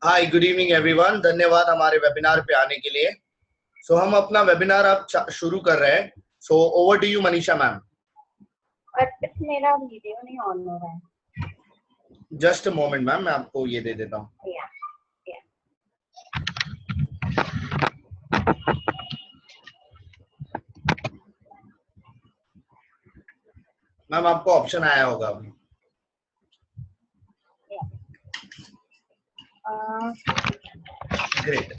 हाय, good evening everyone. धन्यवाद हमारे webinar पे आने के लिए। हम अपना वेबिनार अब शुरू कर रहे हैं। Over to you Manisha ma'am. But मेरा वीडियो नहीं ऑन हो रहा है। जस्ट अ मोमेंट मैम, मैं आपको ये दे देता हूँ। या मैम आपको ऑप्शन आया होगा अभी। ग्रेट।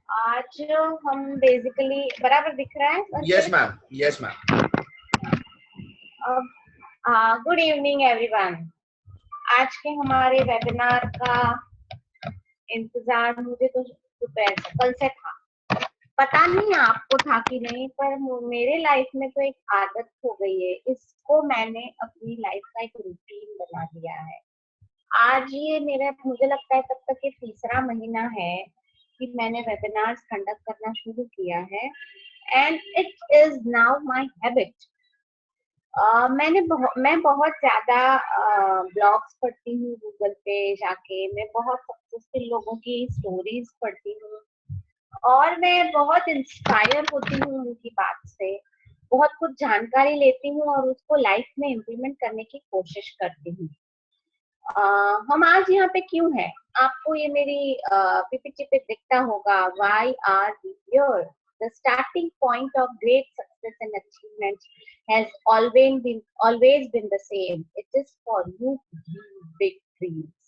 आज हम बेसिकली बराबर दिख रहा है। Yes ma'am, yes ma'am. Good evening everyone. आज के हमारे वेबिनार का इंतजार मुझे तो दोपहर कल से था। पता नहीं आपको था कि नहीं, पर मेरे लाइफ में तो एक आदत हो गई है। इसको मैंने अपनी लाइफ का एक रूटीन बना दिया है। आज ये मेरा मुझे लगता है तब तक ये तीसरा महीना है कि मैंने वेबिनार्स कंडक्ट करना शुरू किया है and it is now my habit. मैं बहुत ज्यादा ब्लॉग्स पढ़ती हूँ गूगल पे जाके। मैं बहुत सक्सेसफुल लोगों की स्टोरीज पढ़ती हूँ और मैं बहुत इंस्पायर होती हूँ उनकी बात से। बहुत कुछ जानकारी लेती हूँ और उसको लाइफ में इम्प्लीमेंट करने की कोशिश करती हूँ। हम आज यहाँ पे क्यों हैं? आपको ये मेरी पीपीटी पे दिखता होगा, why are we here? The starting point of great success and achievement has always been the same. It is for you to dream big dreams.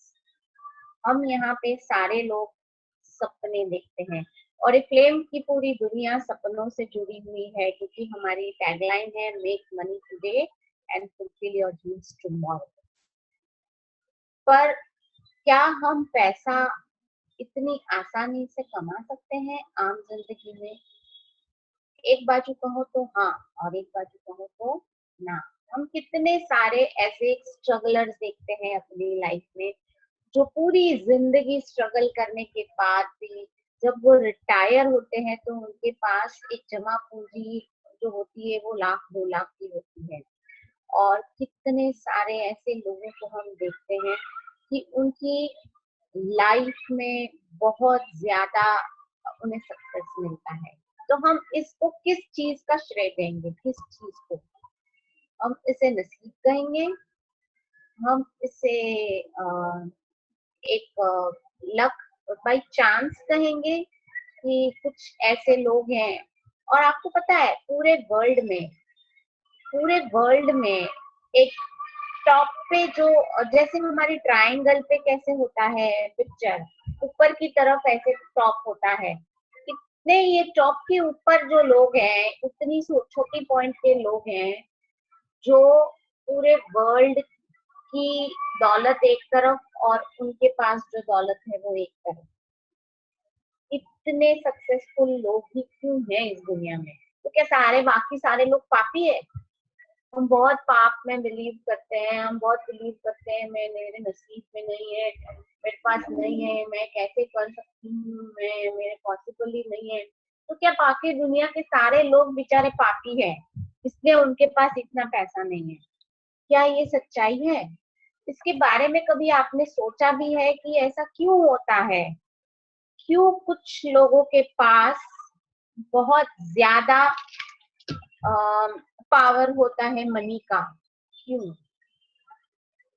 हम यहाँ पे सारे लोग सपने देखते हैं और एक फ्लेम की पूरी दुनिया सपनों से जुड़ी हुई है, क्योंकि हमारी टैगलाइन है make money today and fulfil your dreams tomorrow. पर क्या हम पैसा इतनी आसानी से कमा सकते हैं आम जिंदगी में? एक बाजू कहो तो हाँ और एक बाजू कहो तो ना। हम कितने सारे ऐसे स्ट्रगलर्स देखते हैं अपनी लाइफ में जो पूरी जिंदगी स्ट्रगल करने के बाद भी जब वो रिटायर होते हैं तो उनके पास एक जमा पूंजी जो होती है वो 1 लाख 2 लाख की होती है। और कितने सारे ऐसे लोगों को हम देखते हैं कि उनकी लाइफ में बहुत ज्यादा उन्हें सक्सेस मिलता है। तो हम इसको किस चीज का श्रेय देंगे? किस चीज को? हम इसे नसीब कहेंगे, हम इसे एक लक बाय चांस कहेंगे, कि कुछ ऐसे लोग हैं। और आपको पता है पूरे वर्ल्ड में एक टॉप पे जो, जैसे हमारी ट्रायंगल पे कैसे होता है पिक्चर, ऊपर की तरफ ऐसे टॉप होता है, कितने ये टॉप के ऊपर जो लोग हैं उतनी छोटी पॉइंट के लोग हैं जो पूरे वर्ल्ड की दौलत एक तरफ और उनके पास जो दौलत है वो एक तरफ। इतने सक्सेसफुल लोग ही क्यों हैं इस दुनिया में? तो क्या सारे बाकी सारे लोग पापी है? हम बहुत पाप में बिलीव करते हैं, हम बहुत बिलीव करते हैं मैं मेरे नसीब में नहीं है, मेरे पास नहीं है, मैं कैसे कर सकती हूँ, मैं मेरे पॉसिबल ही नहीं है। तो क्या बाकी दुनिया के सारे लोग बेचारे पापी हैं इसलिए उनके पास इतना पैसा नहीं है? क्या ये सच्चाई है? इसके बारे में कभी आपने सोचा भी है कि ऐसा क्यों होता है? क्यों कुछ लोगों के पास बहुत ज्यादा पावर होता है मनी का? क्यों?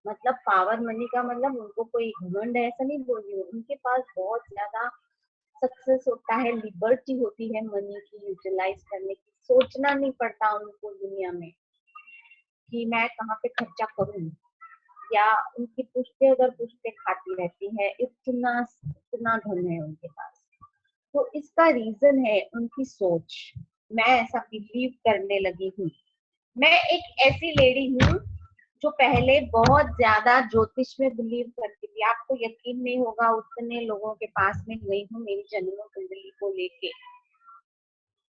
मतलब पावर मनी का मतलब उनको कोई घमंड है ऐसा नहीं बोल रही हूँ, उनके पास बहुत ज्यादा सक्सेस होता है, लिबर्टी होती है मनी की यूटिलाइज करने की। सोचना नहीं पड़ता उनको दुनिया में कि मैं कहाँ पे खर्चा करूँ, या उनकी पुश्ते उधर पुश्ते खाती रहती है। इतना इतना धन है उनके पास। तो इसका रीजन है उनकी सोच। मैं ऐसा बिलीव करने लगी हूँ। मैं एक ऐसी लेडी हूँ जो पहले बहुत ज्यादा ज्योतिष में बिलीव करती थी। आपको यकीन नहीं होगा उतने लोगों के पास में गई हूँ मेरी जन्म कुंडली को लेके,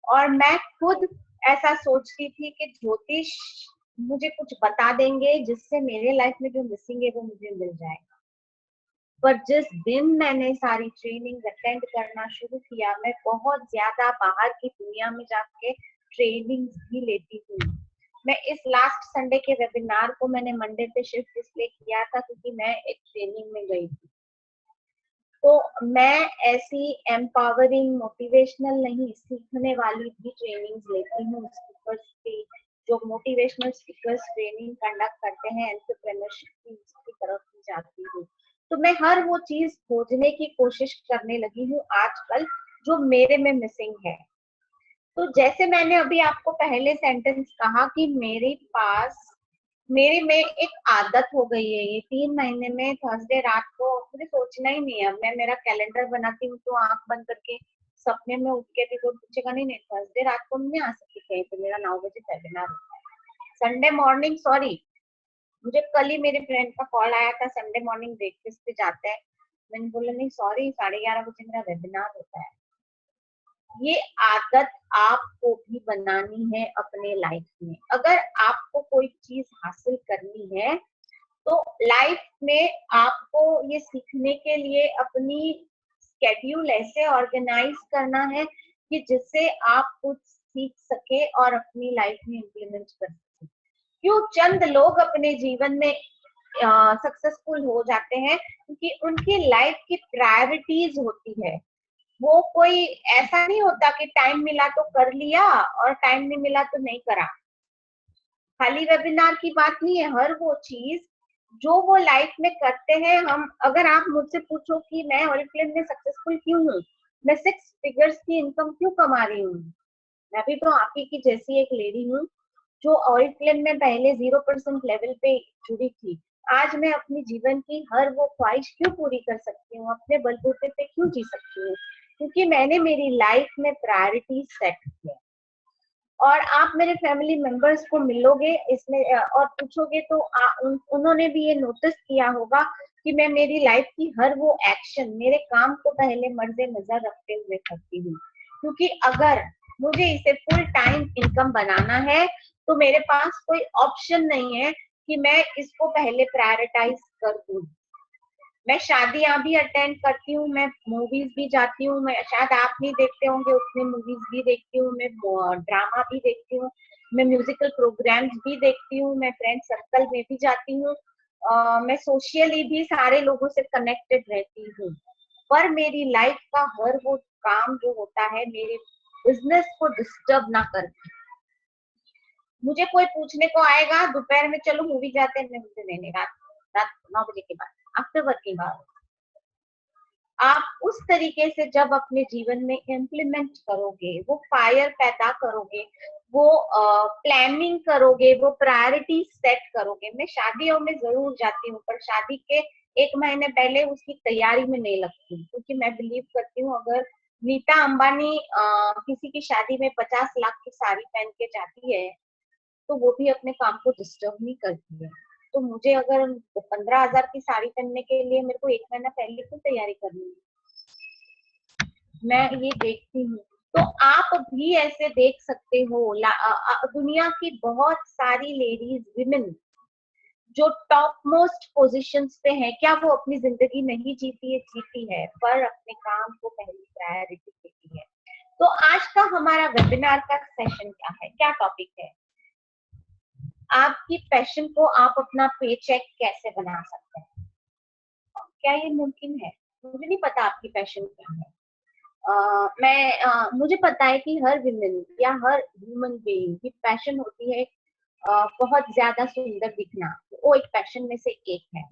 और मैं खुद ऐसा सोचती थी कि ज्योतिष मुझे कुछ बता देंगे जिससे मेरे लाइफ में जो मिसिंग है वो मुझे मिल जाएगा। पर जिस दिन मैंने सारी ट्रेनिंग अटेंड करना शुरू किया, मैं बहुत ज्यादा बाहर की दुनिया में जाके ट्रेनिंग भी लेती हूँ। मैं इस लास्ट संडे के वेबिनार को मैंने मंडे पे शिफ्ट इसलिए किया था क्योंकि मैं एक ट्रेनिंग में गई थी। तो मैं ऐसी एम्पावरिंग मोटिवेशनल नहीं, सीखने वाली भी ट्रेनिंग्स लेती हूँ स्पीकर्स की, जो मोटिवेशनल स्पीकर्स ट्रेनिंग कंडक्ट करते हैं एंटरप्रेन्योरशिप की तरफ भी जाती हूँ। तो मैं हर वो चीज खोजने की कोशिश करने लगी हूँ आजकल जो मेरे में मिसिंग है। तो जैसे मैंने अभी आपको पहले सेंटेंस कहा कि मेरे में एक आदत हो गई है, ये 3 महीने में थर्सडे रात को मुझे सोचना ही नहीं है। अब मैं मेरा कैलेंडर बनाती हूँ तो आंख बंद करके सपने में उठ के भी कोई पूछेगा नहीं थर्सडे रात को नहीं आ सकती कहीं पे, मेरा 9 बजे वेबिनार होता है। संडे मॉर्निंग, सॉरी, मुझे कल ही मेरे फ्रेंड का कॉल आया था, संडे मॉर्निंग ब्रेकफास्ट पे जाते हैं। मैंने बोला नहीं सॉरी, 11:30 बजे मेरा वेबिनार होता है। ये आदत आपको भी बनानी है अपने लाइफ में। अगर आपको कोई चीज हासिल करनी है तो लाइफ में आपको ये सीखने के लिए अपनी स्केड्यूल ऐसे ऑर्गेनाइज करना है कि जिससे आप कुछ सीख सके और अपनी लाइफ में इम्प्लीमेंट कर सके। क्यों चंद लोग अपने जीवन में सक्सेसफुल हो जाते हैं? क्योंकि उनकी लाइफ की प्रायोरिटीज होती है। वो कोई ऐसा नहीं होता कि टाइम मिला तो कर लिया और टाइम नहीं मिला तो नहीं करा। खाली वेबिनार की बात नहीं है, हर वो चीज जो वो लाइफ में करते हैं। हम अगर आप मुझसे पूछो कि मैं ओरिफ्लेम में सक्सेसफुल क्यों हूँ, मैं 6 फिगर्स की इनकम क्यों कमा रही हूँ, मैं भी तो आप ही की जैसी एक लेडी हूँ जो ओरिफ्लेम में पहले 0% लेवल पे जुड़ी थी। आज मैं अपनी जीवन की हर वो ख्वाहिश क्यों पूरी कर सकती हूँ, अपने बलबूते पे क्यों जी सकती हूँ? क्योंकि मैंने मेरी लाइफ में प्रायोरिटी सेट किया। और आप मेरे फैमिली मेंबर्स को मिलोगे इसमें और पूछोगे तो उन्होंने भी ये नोटिस किया होगा कि मैं मेरी लाइफ की हर वो एक्शन, मेरे काम को पहले मर्दे नजर रखते हुए करती हूँ। क्योंकि अगर मुझे इसे फुल टाइम इनकम बनाना है तो मेरे पास कोई ऑप्शन नहीं है कि मैं इसको पहले प्रायोरिटाइज कर दूं। मैं शादियां भी अटेंड करती हूँ, मैं मूवीज भी जाती हूँ, मैं शायद आप नहीं देखते होंगे उतने मूवीज भी देखती हूँ, मैं ड्रामा भी देखती हूँ, मैं म्यूजिकल प्रोग्राम्स भी देखती हूँ, मैं फ्रेंड सर्कल में भी जाती हूँ, मैं सोशली भी सारे लोगों से कनेक्टेड रहती हूँ। पर मेरी लाइफ का हर वो काम जो होता है मेरे बिजनेस को डिस्टर्ब ना करके, मुझे कोई पूछने को आएगा दोपहर में चलो मूवी जाते हैं, मुझे नहीं, रात रात 9 बजे के बाद आफ्टर वर्किंग आवर्स। आप उस तरीके से जब अपने जीवन में इम्प्लीमेंट करोगे, वो फायर पैदा करोगे, वो प्लानिंग करोगे, वो प्रायोरिटी सेट करोगे। मैं शादियों में जरूर जाती हूँ पर शादी के 1 महीने पहले उसकी तैयारी में नहीं लगती, क्योंकि मैं बिलीव करती हूँ अगर नीता अंबानी किसी की शादी में 50 लाख की साड़ी पहन के जाती है तो वो भी अपने काम को डिस्टर्ब नहीं करती है। तो मुझे अगर 15,000 की साड़ी पहनने के लिए मेरे को 1 महीना पहले क्यों तैयारी करनी है? मैं ये देखती हूँ। तो आप भी ऐसे देख सकते हो दुनिया की बहुत सारी लेडीज विमेन जो टॉप मोस्ट पोजिशंस पे हैं, क्या वो अपनी जिंदगी नहीं जीती है? जीती है, पर अपने काम को पहली प्रायोरिटी देती है। तो आज का हमारा वेबिनार का सेशन क्या है, क्या टॉपिक है? आपकी पैशन को आप अपना पे चेक कैसे बना सकते हैं? क्या ये मुमकिन है? मुझे नहीं पता आपकी पैशन क्या है। मुझे पता है कि हर विमेन या हर ह्यूमन बीइंग की पैशन होती है बहुत ज्यादा सुंदर दिखना, वो एक पैशन में से एक है।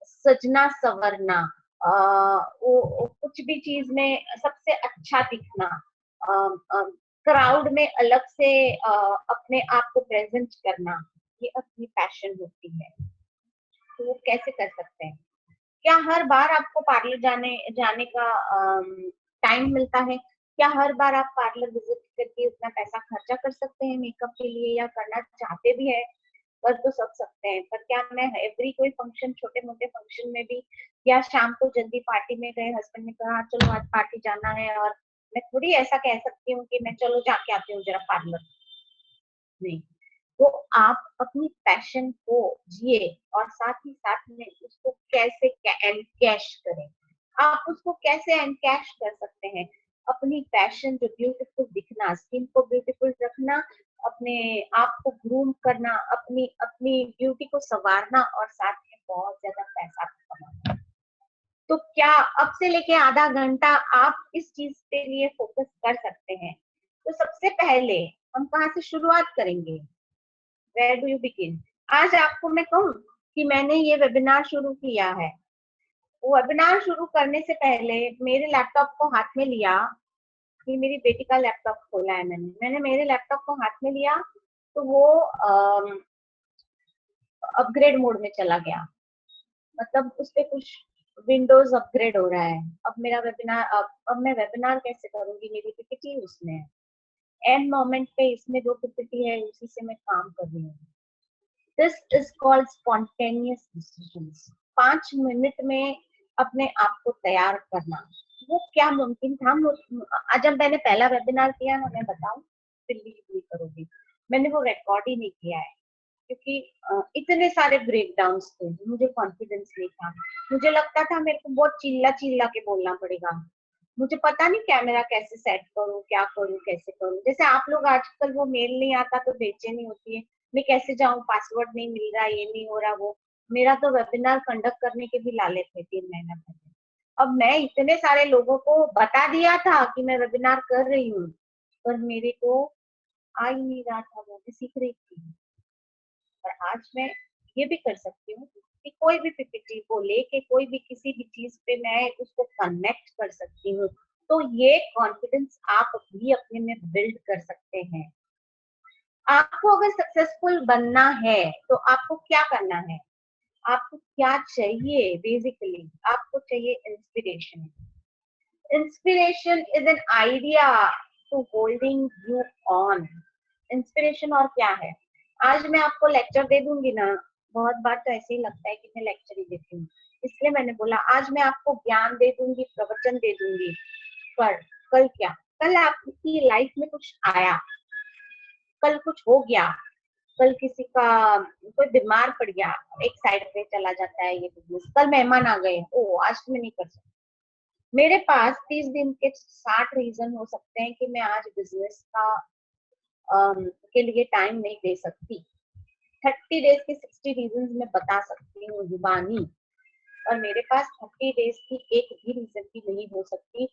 सजना संवरना, वो कुछ भी चीज में सबसे अच्छा दिखना, क्राउड में अलग से अपने आप को प्रेजेंट करना, ये अपनी पैशन होती है। तो वो कैसे कर सकते हैं? क्या हर बार आपको पार्लर जाने जाने का टाइम मिलता है? क्या हर बार आप पार्लर विजिट करके उतना पैसा खर्चा कर सकते हैं मेकअप के लिए, या करना चाहते भी है? कर तो सब सकते हैं, पर क्या मैं एवरी कोई फंक्शन, छोटे मोटे फंक्शन में भी, या शाम को जल्दी पार्टी में गए, हस्बैंड ने कहा चलो आज पार्टी जाना है, और मैं थोड़ी ऐसा कह सकती हूँ कि मैं चलो जाके आती हूँ जरा पार्लर, नहीं। तो आप अपनी पैशन को जिए और साथ ही साथ में उसको कैसे एनकैश करें। आप उसको कैसे एनकैश कर सकते हैं? अपनी पैशन जो ब्यूटीफुल दिखना, स्किन को ब्यूटीफुल रखना, अपने आप को ग्रूम करना, अपनी अपनी ब्यूटी को संवारना और साथ में बहुत ज्यादा पैसा कमाना। तो क्या अब से लेके आधा घंटा आप इस चीज के लिए फोकस कर सकते हैं? तो सबसे पहले हम कहाँ से शुरुआत करेंगे? Where do you begin? आज आपको मैं कहूँ कि मैंने ये वेबिनार शुरू किया है, वेबिनार शुरू करने से पहले मेरे लैपटॉप को हाथ में लिया, कि मेरी बेटी का लैपटॉप खोला है मैंने मेरे लैपटॉप को हाथ में लिया तो वो अपग्रेड मोड में चला गया। मतलब उस पे कुछ विंडोज अपग्रेड हो रहा है। अब मेरा वेबिनार अब मैं वेबिनार कैसे करूंगी? मेरी पीपीटी उसमें है, एंड मोमेंट पे इसमें जो पीपीटी है उसी से मैं काम कर रही हूँ। This is called spontaneous decisions. 5 minute में अपने आप को तैयार करना, वो क्या मुमकिन था? जब मैंने पहला वेबिनार किया ना, मैं बताऊं, बिलीव नहीं करोगी, मैंने वो रिकॉर्ड ही नहीं किया है क्योंकि इतने सारे ब्रेकडाउन्स थे, मुझे कॉन्फिडेंस नहीं था। मुझे लगता था मेरे को बहुत चिल्ला चिल्ला के बोलना पड़ेगा, मुझे पता नहीं कैमरा कैसे सेट करूं, क्या करूं, कैसे करूं। जैसे आप लोग आजकल वो मेल नहीं आता तो बेचैनी होती है, मैं कैसे जाऊं, पासवर्ड नहीं मिल रहा, ये नहीं हो रहा, वो। मेरा तो वेबिनार कंडक्ट करने के भी लाले थे 3 महीना पहले। अब मैं इतने सारे लोगों को बता दिया था कि मैं वेबिनार कर रही हूँ, पर मेरे को आ ही नहीं रहा था, वो भी सीख रही थी। और आज मैं ये भी कर सकती हूँ कि कोई भी पीपीटी को लेके कोई भी किसी भी चीज पे मैं उसको कनेक्ट कर सकती हूँ। तो ये कॉन्फिडेंस आप भी अपने में बिल्ड कर सकते हैं। आपको अगर सक्सेसफुल बनना है तो आपको क्या करना है? आपको क्या चाहिए? बेसिकली आपको चाहिए inspiration. Inspiration is an idea to holding you on. Inspiration और क्या है? आज मैं आपको लेक्चर दे दूंगी ना, बहुत बार तो ऐसे ही लगता है कि मैं लेक्चर ही देती हूँ, इसलिए मैंने बोला आज मैं आपको ज्ञान दे दूंगी, प्रवचन दे दूंगी। पर कल क्या? कल आपकी लाइफ में कुछ आया, कल कुछ हो गया, कल किसी का कोई बीमार पड़ गया, एक साइड पे चला जाता है ये बिजनेस, कल मेहमान आ गए, ओ आज तो मैं नहीं कर सकती। मेरे पास 30 दिन के 60 रीजन हो सकते हैं कि मैं आज बिजनेस का के लिए टाइम नहीं दे सकती। 30 डेज के 60 रीजन मैं बता सकती हूँ जुबानी, और मेरे पास 30 डेज की एक भी रीजन भी नहीं हो सकती।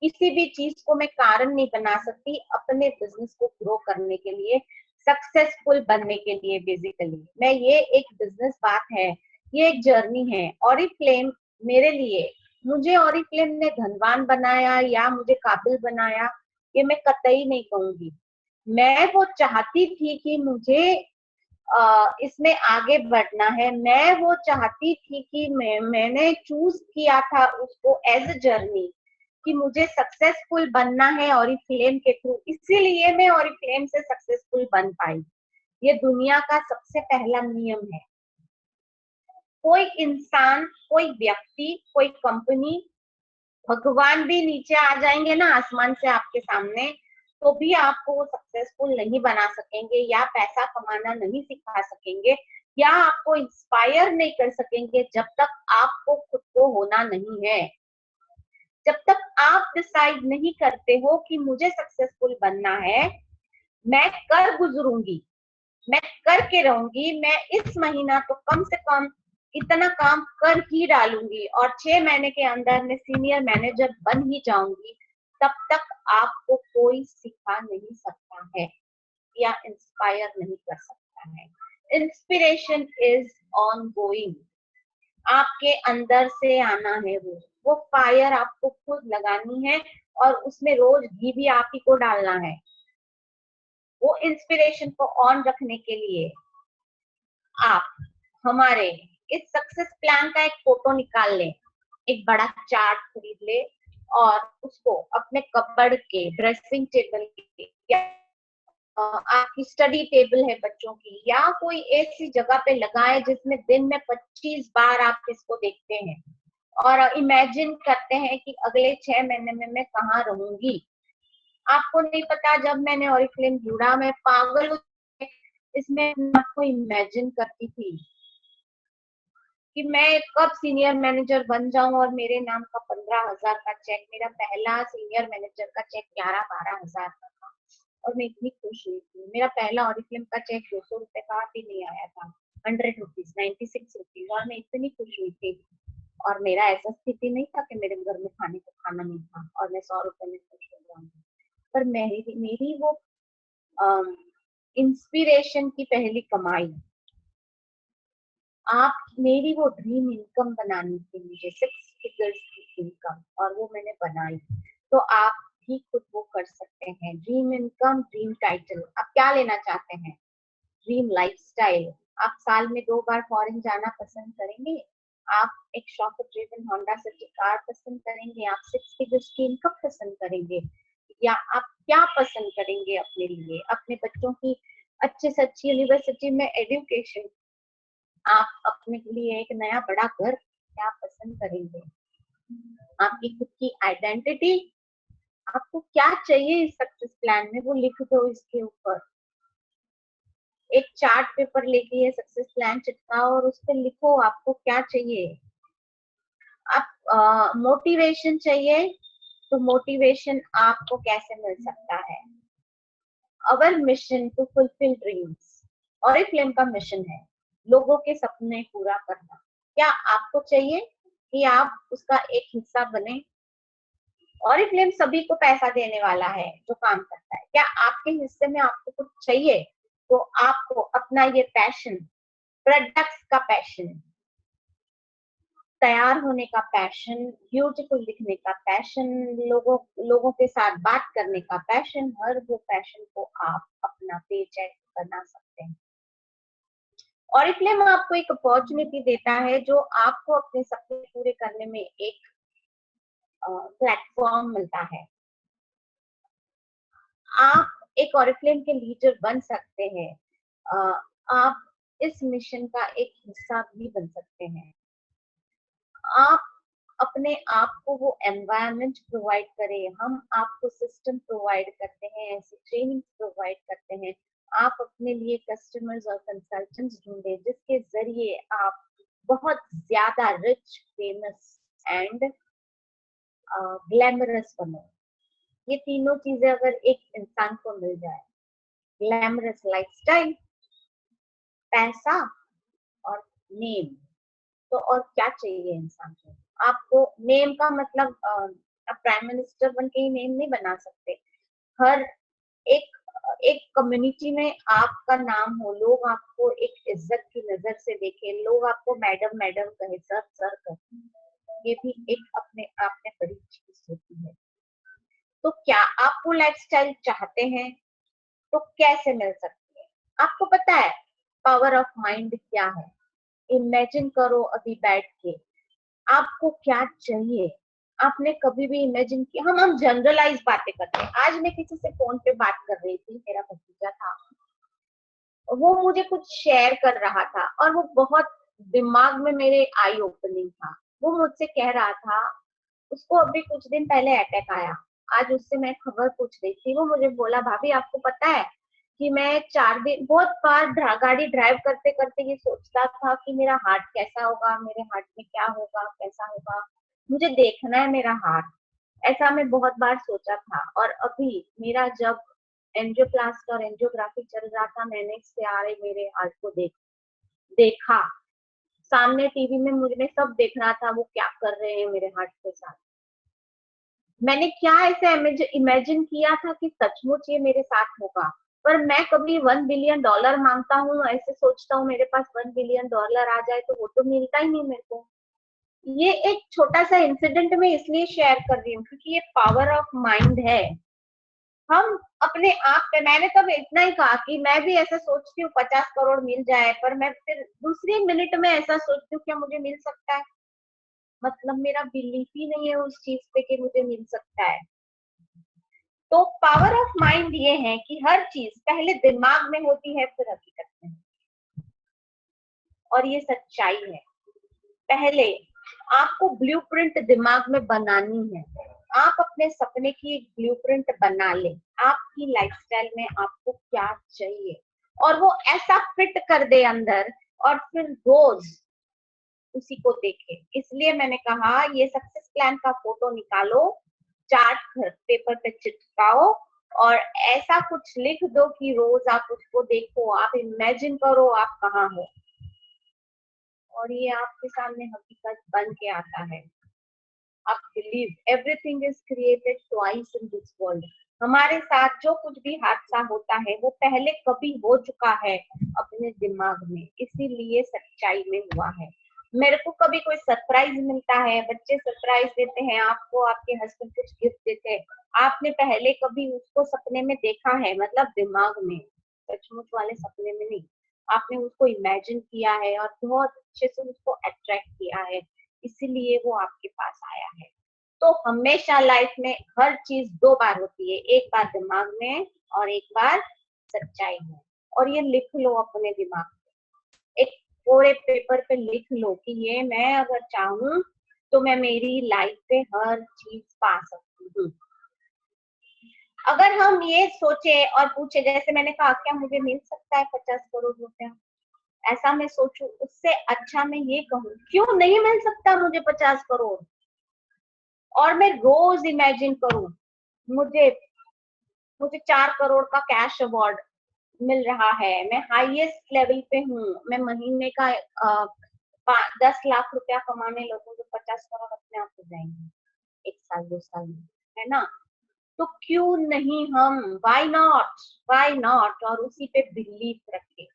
किसी भी चीज को मैं कारण नहीं बना सकती अपने बिजनेस को ग्रो करने के लिए, सक्सेसफुल बनने के लिए। बेसिकली मैं ये एक बिजनेस बात है, ये एक जर्नी है। ऑरिफ्लेम मेरे लिए, मुझे ऑरिफ्लेम ने धनवान बनाया या मुझे काबिल बनाया, ये मैं कतई नहीं कहूंगी। मैं वो चाहती थी कि मुझे इसमें आगे बढ़ना है, मैं वो चाहती थी कि मैंने चूज किया था उसको एज अ जर्नी कि मुझे सक्सेसफुल बनना है ऑरिफ्लेम के थ्रू, इसीलिए मैं ऑरिफ्लेम से सक्सेसफुल बन पाई। ये दुनिया का सबसे पहला नियम है। कोई इंसान, कोई व्यक्ति, कोई कंपनी, भगवान भी नीचे आ जाएंगे ना आसमान से आपके सामने, तो भी आपको वो सक्सेसफुल नहीं बना सकेंगे, या पैसा कमाना नहीं सिखा सकेंगे, या आपको इंस्पायर नहीं कर सकेंगे जब तक आपको खुद को होना नहीं है। जब तक आप डिसाइड नहीं करते हो कि मुझे सक्सेसफुल बनना है, मैं कर गुजरूंगी, मैं करके रहूंगी, मैं इस महीना तो कम से कम इतना काम कर ही डालूंगी और 6 महीने के अंदर मैं सीनियर मैनेजर बन ही जाऊंगी, तब तक आपको कोई सिखा नहीं सकता है या इंस्पायर नहीं कर सकता है। इंस्पिरेशन इज ऑन गोइंग, आपके अंदर से आना है। वो फायर आपको खुद लगानी है और उसमें रोज घी भी आप ही को डालना है। वो इंस्पिरेशन को ऑन रखने के लिए आप हमारे इस सक्सेस प्लान का एक फोटो निकाल लें, एक बड़ा चार्ट खरीद ले और उसको अपने कपबोर्ड के, ड्रेसिंग टेबल के, या आपकी स्टडी टेबल है बच्चों की, या कोई ऐसी जगह पे लगाए जिसमें दिन में 25 बार आप इसको देखते हैं और इमेजिन करते हैं कि अगले 6 महीने में मैं कहाँ रहूंगी। आपको नहीं पता, जब मैंने ऑरिफ्लेम जुड़ा मैं पागल इसमें अपने आप को इमेजिन करती थी कि मैं कब सीनियर मैनेजर बन जाऊं और मेरे नाम का 15,000 का चेक, मेरा पहला सीनियर मैनेजर का चेक 11-12 हजार का था और मैं इतनी खुश हुई थी। मेरा पहला ऑरिफ्लेम का चेक 200 रुपए का भी नहीं आया था, 100 रुपीज, 96 रुपीज, और मैं इतनी खुश हुई थी। और मेरा ऐसा स्थिति नहीं था कि मेरे घर में खाने को खाना नहीं था और मैं 100 रुपए में खुश हो जाऊंगी, पर मेरी वो इंस्पिरेशन की पहली कमाई, आप मेरी वो ड्रीम इनकम बनानी थी मुझे, 6 फिगर्स की इनकम, और वो मैंने बनाई। तो आप भी खुद वो कर सकते हैं। ड्रीम इनकम, ड्रीम टाइटल, आप क्या लेना चाहते हैं? ड्रीम लाइफस्टाइल, आप साल में 2 बार फॉरेन जाना पसंद करेंगे? आप एक shopper driven Honda city car पसंद करेंगे? आप 6 फिगर्स की इनकम पसंद करेंगे? या आप क्या पसंद करेंगे अपने लिए? अपने बच्चों की अच्छे से अच्छी यूनिवर्सिटी में एजुकेशन, आप अपने लिए एक नया बड़ा घर क्या पसंद करेंगे? आपकी खुद की आइडेंटिटी, आपको क्या चाहिए इस सक्सेस प्लान में, वो लिख दो इसके ऊपर। एक चार्ट पेपर लेके ये सक्सेस प्लान चिपकाओ और उस पर लिखो आपको क्या चाहिए। आप मोटिवेशन चाहिए तो मोटिवेशन आपको कैसे मिल सकता है? अवर मिशन टू फुलफिल ड्रीम्स, और एक फिल्म का मिशन है लोगों के सपने पूरा करना। क्या आपको चाहिए कि आप उसका एक हिस्सा बने? और एक फिल्म सभी को पैसा देने वाला है जो काम करता है। क्या आपके हिस्से में आपको कुछ चाहिए? तो आपको अपना ये पैशन, प्रोडक्ट्स का पैशन, तैयार होने का पैशन, ब्यूटीफुल दिखने का पैशन, लोगों के साथ बात करने का पैशन, हर वो पैशन को आप अपना पेचेक बना सकते हैं। और इसलिए मैं आपको एक अपॉर्चुनिटी देता है जो आपको अपने सपने पूरे करने में एक प्लेटफॉर्म मिलता है। आप एक ऑरिफ्लेम के लीडर बन सकते हैं। आप इस मिशन का एक हिस्सा भी बन सकते हैं। आप अपने आप को वो एनवायरनमेंट प्रोवाइड करें, हम आपको सिस्टम प्रोवाइड करते हैं, ऐसी ट्रेनिंग प्रोवाइड करते हैं। आप अपने लिए कस्टमर्स और कंसल्टेंट्स ढूंढे जिसके जरिए आप बहुत ज्यादा रिच, फेमस एंड ग्लैमरस बनो। ये तीनों चीजें अगर एक इंसान को मिल जाए, ग्लैमरस लाइफस्टाइल, पैसा और नेम, तो और क्या चाहिए इंसान को? आपको नेम का मतलब आप प्राइम मिनिस्टर बन के ही नेम नहीं बना सकते। हर एक एक कम्युनिटी में आपका नाम हो, लोग आपको एक इज्जत की नजर से देखें, लोग आपको मैडम मैडम कहे, सर सर कहे, ये भी एक अपने आप में बड़ी चीज होती है। तो क्या आप वो लाइफस्टाइल चाहते हैं? तो कैसे मिल सकती है? आपको पता है पावर ऑफ माइंड क्या है? इमेजिन करो अभी बैठ के आपको क्या चाहिए। आपने कभी भी इमेजिन किया? हम जनरलाइज बातें करते हैं। आज मैं किसी से फोन पे बात कर रही थी, मेरा भतीजा था, वो मुझे कुछ शेयर कर रहा था और वो बहुत दिमाग में मेरे आई ओपनिंग था। वो मुझसे कह रहा था उसको अभी कुछ दिन पहले अटैक आया। आज उससे मैं खबर पूछ रही थी, वो मुझे बोला भाभी आपको पता है कि मैं 4 दिन बहुत बार गाड़ी ड्राइव करते करते ये सोचता था कि मेरा हार्ट कैसा होगा, मेरे हार्ट में क्या होगा, कैसा होगा, मुझे देखना है मेरा हार्ट। ऐसा मैं बहुत बार सोचा था। और अभी मेरा जब एंजियोप्लास्ट और एंजियोग्राफी चल रहा था, मैंने इससे आ रहे मेरे हार्ट को देखा सामने टीवी में, मुझे सब देख रहा था वो क्या कर रहे हैं मेरे हार्ट के साथ। मैंने क्या ऐसे इमेजिन किया था कि सचमुच ये मेरे साथ होगा। पर मैं कभी $1 बिलियन मांगता हूँ, ऐसे सोचता हूँ मेरे पास $1 बिलियन आ जाए, तो वो तो मिलता ही नहीं मेरे को। ये एक छोटा सा इंसिडेंट में इसलिए शेयर कर रही हूँ क्योंकि ये पावर ऑफ माइंड है। हम अपने आप पे, मैंने तब इतना ही कहा कि मैं भी ऐसा सोचती हूँ 50 करोड़ मिल जाए, पर मैं फिर दूसरी मिनट में ऐसा सोचती हूँ क्या मुझे मिल सकता है? मतलब मेरा बिलीफ ही नहीं है उस चीज पे कि मुझे मिल सकता है। तो पावर ऑफ माइंड ये है कि हर चीज पहले दिमाग में होती है फिर हकीकत में, और ये सच्चाई है। पहले आपको ब्लूप्रिंट दिमाग में बनानी है। आप अपने सपने की एक ब्लूप्रिंट बना लें। आपकी लाइफस्टाइल में आपको क्या चाहिए? और वो ऐसा फिट कर दे अंदर, और फिर रोज उसी को देखे। इसलिए मैंने कहा ये सक्सेस प्लान का फोटो निकालो, चार्ट पेपर पे चिपकाओ, और ऐसा कुछ लिख दो कि रोज आप उसको देखो, आप इमेजिन करो आप कहाँ हो, और ये आपके सामने हकीकत बन के आता है। आप believe everything is created twice in this world. हमारे साथ जो कुछ भी हादसा होता है वो पहले कभी हो चुका है अपने दिमाग में, इसीलिए सच्चाई में हुआ है। मेरे को कभी कोई सरप्राइज मिलता है, बच्चे सरप्राइज देते हैं आपको, आपके हस्बैंड कुछ गिफ्ट देते हैं, आपने पहले कभी उसको सपने में देखा है, मतलब दिमाग में, सचमुच वाले सपने में नहीं। आपने उसको इमेजिन किया है और बहुत अच्छे से उसको अट्रैक्ट किया है, इसीलिए वो आपके पास आया है। तो हमेशा लाइफ में हर चीज दो बार होती है, एक बार दिमाग में और एक बार सच्चाई में। और ये लिख लो अपने दिमाग में, एक पूरे पेपर पे लिख लो कि ये मैं अगर चाहूं तो मैं मेरी लाइफ पे हर चीज पा सकती हूँ। अगर हम ये सोचे और पूछे, जैसे मैंने कहा क्या मुझे मिल सकता है 50 करोड़ रुपया, ऐसा मैं सोचूं, उससे अच्छा मैं ये कहूँ क्यों नहीं मिल सकता मुझे 50 करोड़, और मैं रोज इमेजिन करूं मुझे मुझे 4 करोड़ का कैश अवार्ड मिल रहा है, मैं हाईएस्ट लेवल पे हूँ, मैं महीने का 10 लाख रुपया कमाने लगूं तो 50 करोड़ अपने आप हो जाएंगे 1 साल 2 साल में, है ना? तो क्यों नहीं हम, वाई नॉट, और उसी पे बिलीव रखें।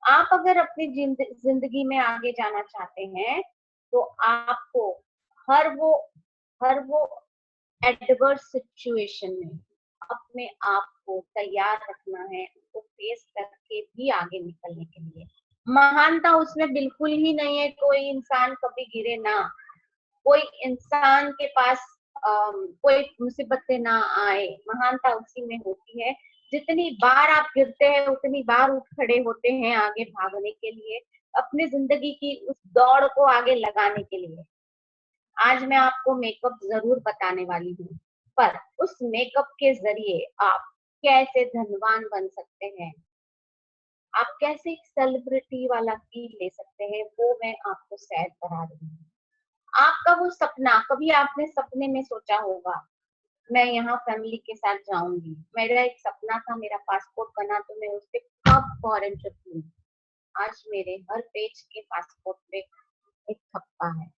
आप अगर अपनी जिंदगी में आगे जाना चाहते हैं तो आपको हर वो हर वो एडवर्स सिचुएशन में अपने आप को तैयार रखना है, उसको फेस करके भी आगे निकलने के लिए। महानता उसमें बिल्कुल ही नहीं है, कोई इंसान कभी गिरे ना, कोई इंसान के पास कोई मुसीबतें ना आए, महानता उसी में होती है जितनी बार आप गिरते हैं उतनी बार उठ खड़े होते हैं आगे भागने के लिए, अपनी जिंदगी की उस दौड़ को आगे लगाने के लिए। आज मैं आपको मेकअप जरूर बताने वाली हूँ, पर उस मेकअप के जरिए आप कैसे धनवान बन सकते हैं, आप कैसे एक सेलिब्रिटी वाला फील ले सकते हैं, वो मैं आपको शेयर करा रही हूँ। आपका वो सपना, कभी आपने सपने में सोचा होगा मैं यहाँ फैमिली के साथ जाऊंगी, मेरा एक सपना था, मेरा पासपोर्ट बना तो मैं उस पे कब फॉरेन ट्रिप लूं। आज मेरे हर पेज के पासपोर्ट पे एक थप्पा है।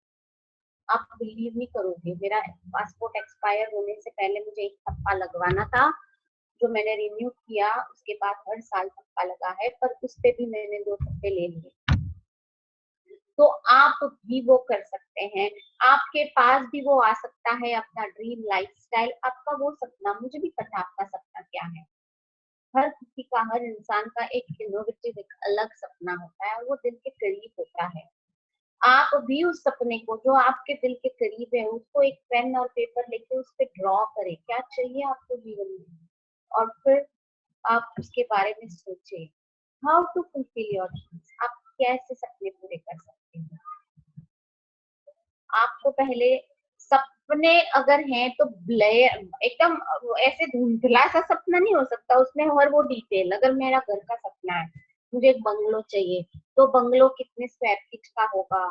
आप बिलीव नहीं करोगे, मेरा पासपोर्ट एक्सपायर होने से पहले मुझे एक थप्पा लगवाना था, जो मैंने रिन्यू किया, उसके बाद हर साल थप्पा लगा है, पर उस पे भी मैंने 2 थप्पे ले लिए। तो आप भी वो कर सकते हैं, आपके पास भी वो आ सकता है अपना ड्रीम लाइफस्टाइल, आपका वो सपना। मुझे भी पता आपका सपना क्या है, हर किसी का, हर इंसान का एक इनोवेटिव, एक अलग सपना होता है और वो दिल के करीब होता है। आप भी उस सपने को जो आपके दिल के करीब है उसको एक पेन और पेपर लेके उस पे ड्रॉ करें, क्या चाहिए आपको जीवन में, और फिर आप उसके बारे में सोचें, how to fulfil your dreams, आप कैसे सपने पूरे कर सकते हैं। आपको पहले सपने अगर हैं तो एकदम ऐसे धुंधला सा सपना नहीं हो सकता, उसमें हर वो डिटेल, अगर मेरा घर का सपना है, मुझे एक बंगलो चाहिए, तो बंगलो कितने स्क्वायर फीट का होगा,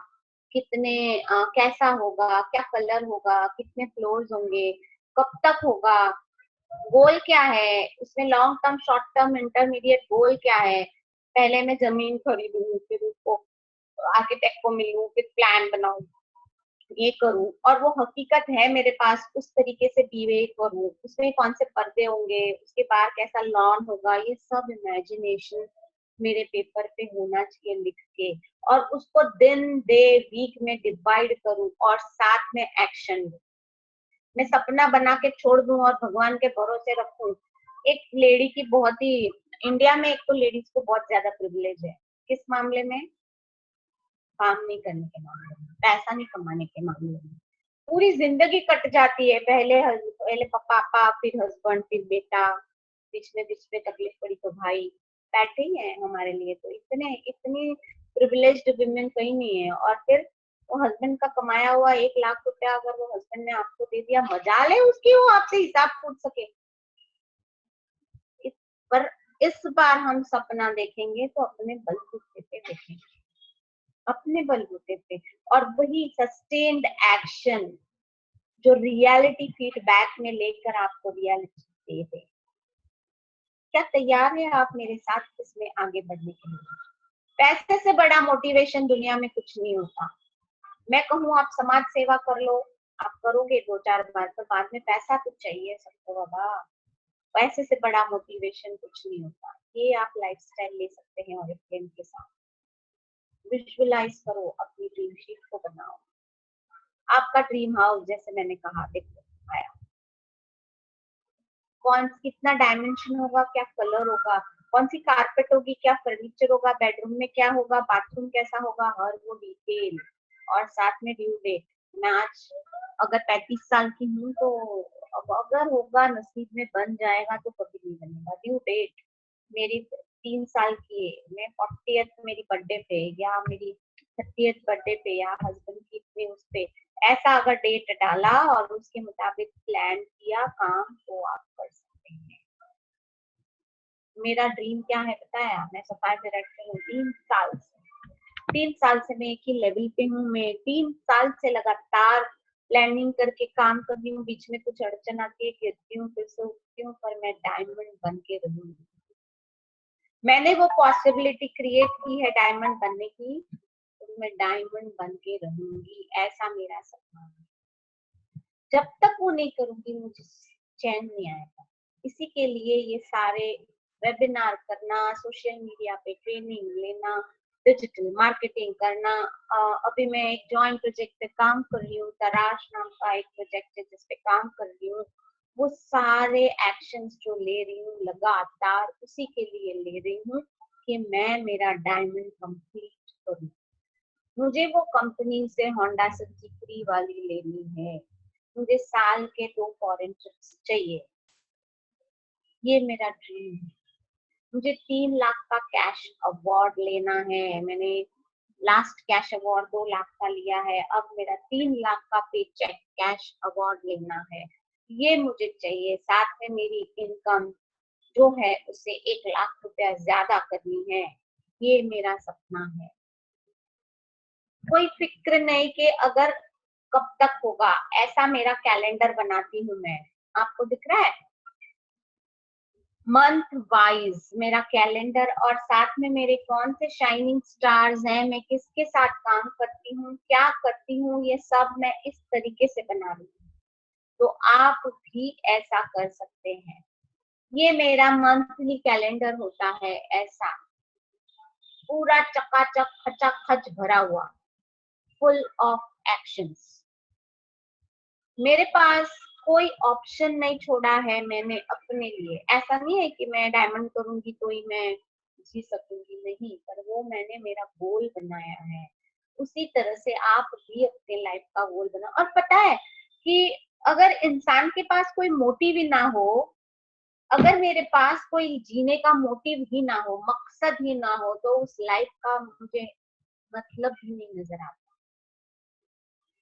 कितने कैसा होगा, क्या कलर होगा, कितने फ्लोर्स होंगे, कब तक होगा, गोल क्या है उसमें, long term, short term, intermediate goal क्या है। पहले मैं जमीन खरीदूं, फिर उसको आर्किटेक्ट को मिलूं, फिर प्लान बनाऊं, ये करूं, और वो हकीकत है मेरे पास, उस तरीके से बीवे करूं, उसमें कौन से पर्दे होंगे, उसके बाहर कैसा लॉन होगा, ये सब इमेजिनेशन मेरे पेपर पे होना चाहिए लिख के, और उसको दिन डे वीक में डिवाइड करूं और साथ में एक्शन लूं। मैं सपना बना के छोड़ दूं और भगवान के भरोसे रखूं। एक लेडी की बहुत ही, इंडिया में एक तो लेडीज को बहुत ज्यादा प्रिविलेज है, किस मामले में, काम नहीं करने के मामले में, पैसा नहीं कमाने के मामले में, पूरी जिंदगी कट जाती है, पहले पापा, फिर हस्बैंड, फिर बेटा, बीच में तकलीफ पड़ी तो भाई, बैठे ही हैं हमारे लिए, तो इतनी प्रिविलेज्ड विमेन कहीं नहीं है। और फिर वो हस्बैंड का कमाया हुआ 1 लाख रुपया अगर वो हस्बैंड ने आपको दे दिया, मजाल है उसकी, वो आपसे हिसाब पूछ सके। इस पर इस बार हम सपना देखेंगे तो अपने बलबूते पे देखेंगे, अपने बलबूते पे, और वही सस्टेन्ड एक्शन जो रियलिटी फीडबैक में लेकर आपको रियलिटी दे दे। क्या तैयार है आप मेरे साथ इसमें आगे बढ़ने के लिए? पैसे से बड़ा मोटिवेशन दुनिया में कुछ नहीं होता। मैं कहूँ आप समाज सेवा कर लो, आप करोगे 2-4 बार, तो बाद में पैसा कुछ चाहिए सबको बाबा। पैसे से बड़ा मोटिवेशन कुछ नहीं होता। ये आप लाइफस्टाइल ले सकते हैं ऑरिफ्लेम के साथ। विजुअलाइज करो, अपनी ड्रीम शीट को बनाओ। आपका ड्रीम हाउस जैसे मैंने कहा, देखो आया, कौन कितना डायमेंशन होगा, क्या कलर होगा, कौन सी कारपेट होगी, क्या फर्नीचर होगा, बेडरूम में क्या होगा, बाथरूम कैसा होगा, हर वो डिटेल, और साथ में ड्यू डेट। मैं आज अगर 35 साल की हूँ तो अब अगर होगा नसीब में बन जाएगा तो कभी नहीं बनेगा। ड्यू डेट मेरी 3 साल की है, मैं 40th मेरी बर्थडे पे या मेरी 30th बर्थडे पे या हस्बैंड की पे उस पे ऐसा अगर डेट डाला और उसके मुताबिक प्लान किया काम, तो आप कर सकते हैं। मेरा ड्रीम क्या है पता है? मैं सफाई डायरेक्टर हूँ 3 साल से मैं एक ही लेवल पे हूँ। मैं 3 साल से लगातार प्लानिंग करके काम कर रही हूँ। बीच में कुछ अड़चन आती है, गिरती हूँ, फिर से उठती हूँ, पर मैं डायमंड बन के रहूंगी। मैंने वो पॉसिबिलिटी क्रिएट की है डायमंड बनने की, तो मैं डायमंड बन के रहूंगी, ऐसा मेरा सपना है। जब तक वो नहीं करूंगी मुझे चैन नहीं आएगा। इसी के लिए ये सारे वेबिनार करना, सोशल मीडिया पे ट्रेनिंग लेना, डिजिटल मार्केटिंग करना। अभी मैं एक जॉइंट प्रोजेक्ट पे काम कर रही हूँ, तराश नाम का एक प्रोजेक्ट है जिस पे काम कर रही हूँ। वो सारे एक्शंस जो ले रही हूँ लगातार उसी के लिए ले रही हूँ कि मैं मेरा डायमंड कंप्लीट करूँ। मुझे वो कंपनी से होंडा सिटी फ्री वाली लेनी है। मुझे साल के 2 फॉरेन ट्रिप्स चाहिए। ये मेरा ड्रीम है। मुझे 3 लाख का कैश अवार्ड लेना है। मैंने लास्ट कैश अवार्ड 2 लाख का लिया है, अब मेरा 3 लाख का पे चेक कैश अवार्ड लेना है। ये मुझे चाहिए। साथ में मेरी इनकम जो है उससे 1 लाख रुपया ज्यादा करनी है। ये मेरा सपना है। कोई फिक्र नहीं कि अगर कब तक होगा, ऐसा मेरा कैलेंडर बनाती हूँ मैं। आपको दिख रहा है? मंथ वाइज मेरा कैलेंडर, और साथ में मेरे कौन से शाइनिंग स्टार्स हैं, मैं किसके साथ काम करती हूँ, क्या करती हूँ, ये सब मैं इस तरीके से बना रही हूँ। तो आप भी ऐसा कर सकते हैं। ये मेरा मंथली कैलेंडर होता है, ऐसा पूरा चकाचक खचाखच भरा हुआ, फुल ऑफ एक्शंस। मेरे पास कोई ऑप्शन नहीं छोड़ा है मैंने अपने लिए। ऐसा नहीं है कि मैं डायमंड करूंगी तो ही मैं जी सकूंगी, नहीं, पर वो मैंने मेरा गोल बनाया है। उसी तरह से आप भी अपने लाइफ का गोल बनाओ। और पता है कि अगर इंसान के पास कोई मोटिव ही ना हो, अगर मेरे पास कोई जीने का मोटिव ही ना हो, मकसद ही ना हो, तो उस लाइफ का मुझे मतलब ही नहीं नजर आता।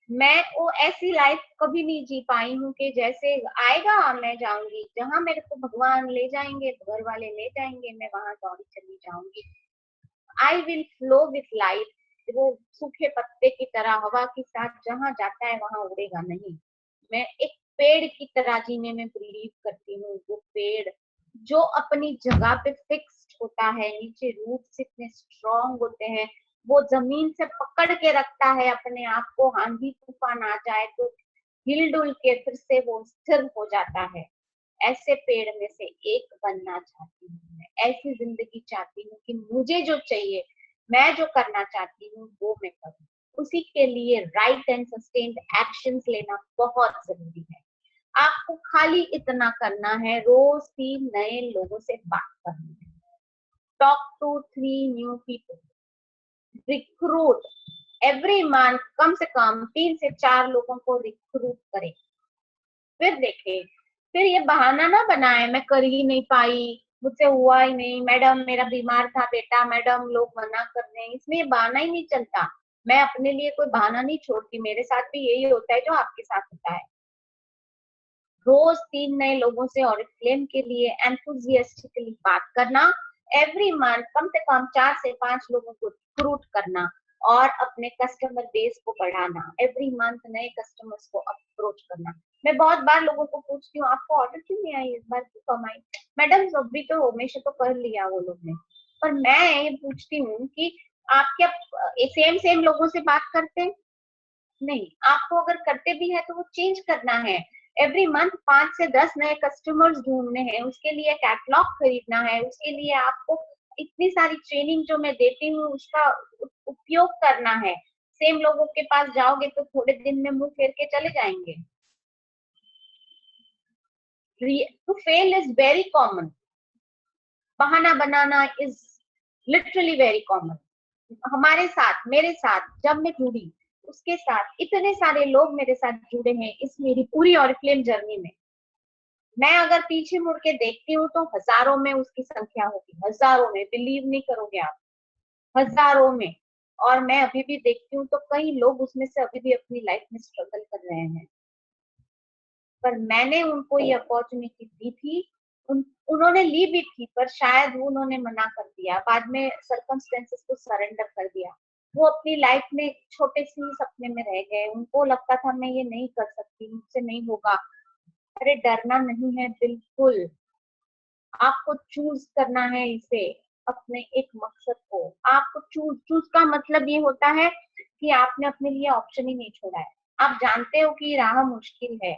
मैं वो ऐसी लाइफ कभी नहीं जी पाई हूँ कि जैसे आएगा मैं जाऊंगी, जहां मेरे को भगवान ले जाएंगे, घर वाले ले जाएंगे, मैं वहां दौड़ी चली जाऊंगी। I will flow with life. वो सूखे पत्ते की तरह हवा के साथ जहां जाता है वहां उड़ेगा नहीं। मैं एक पेड़ की तरह जीने में बिलीव करती हूँ। वो पेड़ जो अपनी जगह पे फिक्स्ड होता है, नीचे रूट्स इतने स्ट्रॉन्ग होते हैं, वो जमीन से पकड़ के रखता है अपने आप को, आंधी तूफान आ जाए तो हिल डुल के फिर से वो स्थिर हो जाता है। ऐसे पेड़ में से एक बनना चाहती हूँ मैं। ऐसी जिंदगी चाहती हूँ कि मुझे जो चाहिए, मैं जो करना चाहती हूँ वो मैं करूँ। उसी के लिए राइट एंड सस्टेन्ड एक्शंस लेना बहुत जरूरी है। आपको खाली इतना करना है, रोज 3 नए लोगों से बात करनी है। Talk to 3 new people. Recruit every month, कम से कम 3 से 4 लोगों को रिक्रूट करें। फिर देखे, फिर ये बहाना ना बनाए मैं कर ही नहीं पाई, मुझसे हुआ ही नहीं, मैडम मेरा बीमार था बेटा, मैडम लोग मना कर रहे हैं, इसमें ये बहाना ही नहीं चलता। मैं अपने लिए कोई बहाना नहीं छोड़ती। मेरे साथ भी यही होता है जो आपके साथ होता है। रोज 3 नए लोगों से ऑरिफ्लेम के लिए एंथुजियास्टिकली बात करना, एवरी मंथ कम से कम 4 से 5 लोगों को रिक्रूट करना और अपने कस्टमर बेस को बढ़ाना, एवरी मंथ नए कस्टमर्स को अप्रोच करना। मैं बहुत बार लोगों को पूछती हूँ, आपको ऑर्डर क्यों नहीं आई इस बार, क्यों कम आई? मैडम अभी तो हमेशा तो कर लिया वो लोग ने। पर मैं ये पूछती हूँ कि आप क्या सेम सेम लोगों से बात करते हैं? नहीं, आपको अगर करते भी है तो वो चेंज करना है। एवरी मंथ 5 से 10 नए कस्टमर्स ढूंढने हैं, उसके लिए कैटलॉग खरीदना है, उसके लिए आपको इतनी सारी ट्रेनिंग जो मैं देती हूँ उसका उपयोग करना है। सेम लोगों के पास जाओगे तो थोड़े दिन में मुंह फेर के चले जाएंगे। To fail is very common, बहाना बनाना इज लिटरली वेरी कॉमन। हमारे साथ, मेरे साथ जब मैं जुड़ी, उसके साथ इतने सारे लोग मेरे साथ जुड़े हैं इस मेरी पूरी ऑरिफ्लेम जर्नी में। मैं अगर पीछे मुड़ के देखती हूँ तो हजारों में उसकी संख्या होगी, हजारों में, बिलीव नहीं करोगे आप, हजारों में। और मैं अभी भी देखती हूँ तो कई लोग उसमें से अभी भी अपनी लाइफ में स्ट्रगल कर रहे हैं। पर मैंने उनको ये अपॉर्चुनिटी दी थी, उन्होंने ली भी थी, पर शायद उन्होंने मना कर दिया, बाद में सर्कमस्टेंसेस को सरेंडर कर दिया। वो अपनी लाइफ में छोटे से ही सपने में रह गए, उनको लगता था मैं ये नहीं कर सकती, मुझसे नहीं होगा। अरे डरना नहीं है बिल्कुल, आपको चूज करना है इसे, अपने एक मकसद को आपको चूज चूज का मतलब ये होता है कि आपने अपने लिए ऑप्शन ही नहीं छोड़ा है। आप जानते हो कि राह मुश्किल है,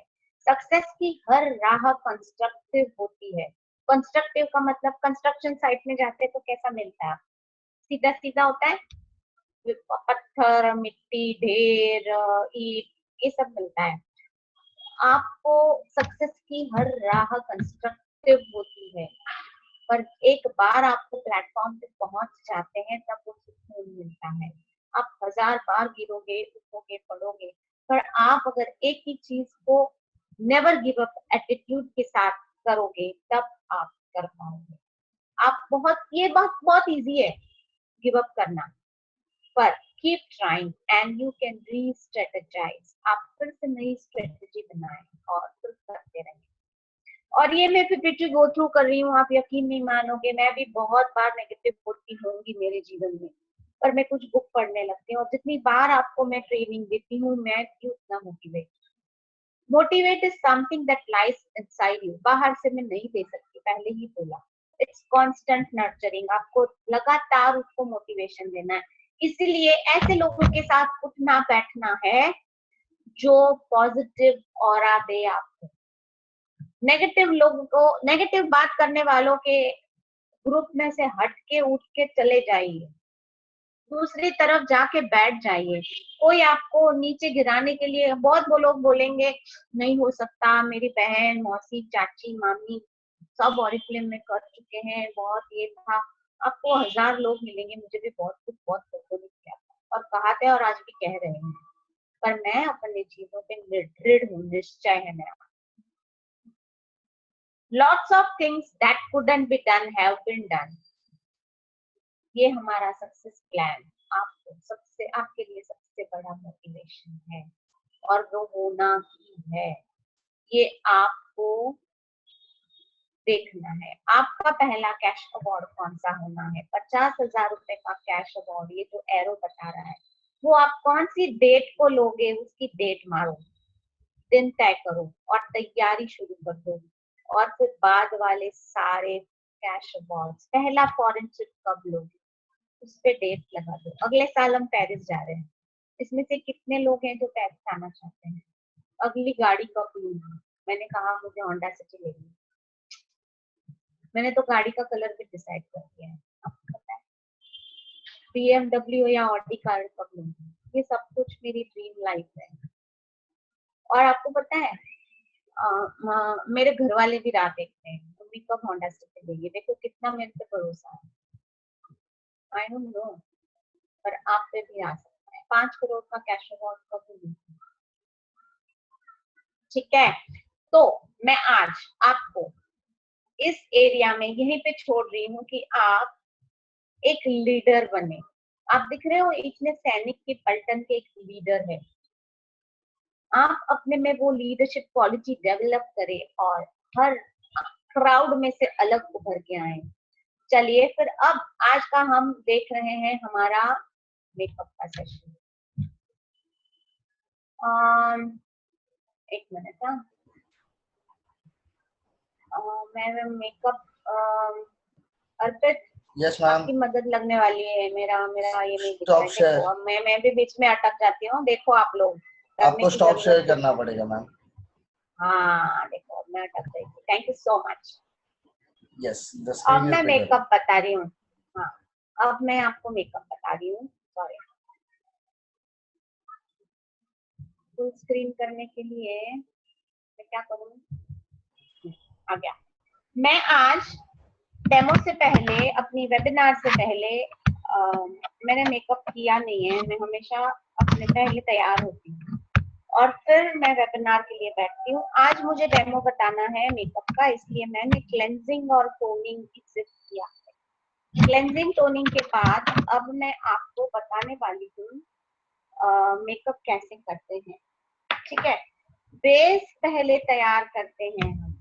सक्सेस की हर राह कंस्ट्रक्टिव होती है। कंस्ट्रक्टिव का मतलब कंस्ट्रक्शन साइट में जाते हैं तो कैसा मिलता है? सीधा सीधा होता है, पत्थर, मिट्टी, ढेर, ईट, ये सब मिलता है। आपको सक्सेस की हर राह कंस्ट्रक्टिव होती है, पर एक बार आपको प्लेटफॉर्म पे पहुंच जाते हैं तब वो सुकून मिलता है। आप 1000 बार गिरोगे, उठोगे, पड़ोगे, पर आप अगर एक ही चीज को नेवर गिव अप एटीट्यूड के साथ करोगे तब आप कर पाओगे। आप ये बात बहुत इजी है गिव अप करना, पर keep trying and you can री स्ट्रेटेजाइज। आप फिर से नई स्ट्रेटेजी बनाएं और फिर करते रहें। और ये मैं पीपीटी गो थ्रू कर रही हूँ, आप यकीन नहीं मानोगे, मैं भी बहुत बार नेगेटिव होती होंगी मेरे जीवन में, पर मैं कुछ बुक पढ़ने लगती हूँ और जितनी बार आपको मैं ट्रेनिंग देती हूँ मैं भी उतना motivate is something that lies inside you, बाहर से मैं नहीं दे सकती, पहले ही बोला। इट्स कांस्टेंट नर्चरिंग, आपको लगातार उसको मोटिवेशन देना है। इसीलिए ऐसे लोगों के साथ उठना बैठना है जो पॉजिटिव ऑरा दे आपको। नेगेटिव लोगों को, नेगेटिव बात करने वालों के ग्रुप में से हट के उठ के चले जाइए, दूसरी तरफ जाके बैठ जाइए। कोई आपको नीचे गिराने के लिए, बहुत वो लोग बोलेंगे नहीं हो सकता, मेरी बहन, मौसी, चाची, मामी सब ऑरिफ्लेम में कर चुके हैं, बहुत ये था। आपको 1000 लोग मिलेंगे, मुझे भी बहुत कुछ बहुत लोगों ने किया और कहा था और आज भी कह रहे हैं, पर मैं अपने जीवन पे दृढ़ हूँ, निश्चय है मेरा। Lots of things that couldn't be done have been done. ये हमारा सक्सेस प्लान आपको सबसे, आपके लिए सबसे बड़ा मोटिवेशन है और वो होना ही है। ये आपको देखना है। आपका पहला कैश अवार्ड कौन सा होना है? 50,000 रुपए का कैश अवार्ड, ये जो एरो बता रहा है, वो आप कौन सी डेट को लोगे, उसकी डेट मारो, दिन तय करो और तैयारी शुरू कर दो। और फिर बाद वाले सारे कैश अवार्ड्स, पहला फॉरेन ट्रिप कब लोगे, उस पे डेट लगा दो। अगले साल हम पेरिस जा रहे हैं, इसमें से कितने लोग हैं जो पेरिस आना चाहते हैं? अगली गाड़ी कब लूंगी? मैंने कहा मुझे होंडा सिटी लेनी, मैंने तो गाड़ी का कलर भी डिसाइड कर दिया है, आपको पता है। BMW या ऑडी कार कब लूंगी, ये सब कुछ मेरी ड्रीम लाइफ है। और आपको पता है, मेरे घर वाले भी राह देखते हैं, मम्मी कब होंडा सिटी लेगी, देखो कितना मेरे पे भरोसा है। आई डोंट नो, पर आप पे भी आ सकता है। 5 करोड़ का कैश अवार्ड कब मिलेगा? ठीक है, तो मैं आज आपको इस एरिया में यहीं पे छोड़ रही हूँ कि आप एक लीडर बने। आप दिख रहे हो, इतने सैनिक के पलटन के एक लीडर है। आप अपने में वो लीडरशिप क्वालिटी डेवलप करें और हर क्राउड में से अलग उभर के आए। चलिए फिर अब आज का हम देख रहे हैं हमारा मेकअप का सेशन। एक मिनट। मैं मेकअप अर्पित, यस मैम। आपकी मदद लगने वाली है। मेरा ये नहीं दिख रहा है। Stop share. देखो अब मैं भी बीच में अटक जाती हूँ। देखो आप लोग आपको स्टॉप शेयर करना पड़ेगा मैम। हाँ देखो मैं अटक गई। Thank you so much. Yes, the अब स्क्रीन मैं इज बिगर। मेकअप बता रही हूँ। हाँ अब मैं आपको मेकअप बता रही हूँ। सॉरी, फुल स्क्रीन करने के लिए मैं क्या करूँ? आ गया। मैं आज डेमो से पहले, अपनी वेबिनार से पहले मैंने मेकअप किया नहीं है। मैं हमेशा अपने पहले तैयार होती हूँ और फिर मैं वेबिनार के लिए बैठती हूँ। आज मुझे डेमो बताना है मेकअप का, इसलिए मैंने क्लेंजिंग और टोनिंग सिर्फ किया है। क्लेंजिंग टोनिंग के बाद अब मैं आपको बताने वाली हूँ मेकअप कैसे करते हैं। ठीक है, बेस पहले तैयार करते हैं हम।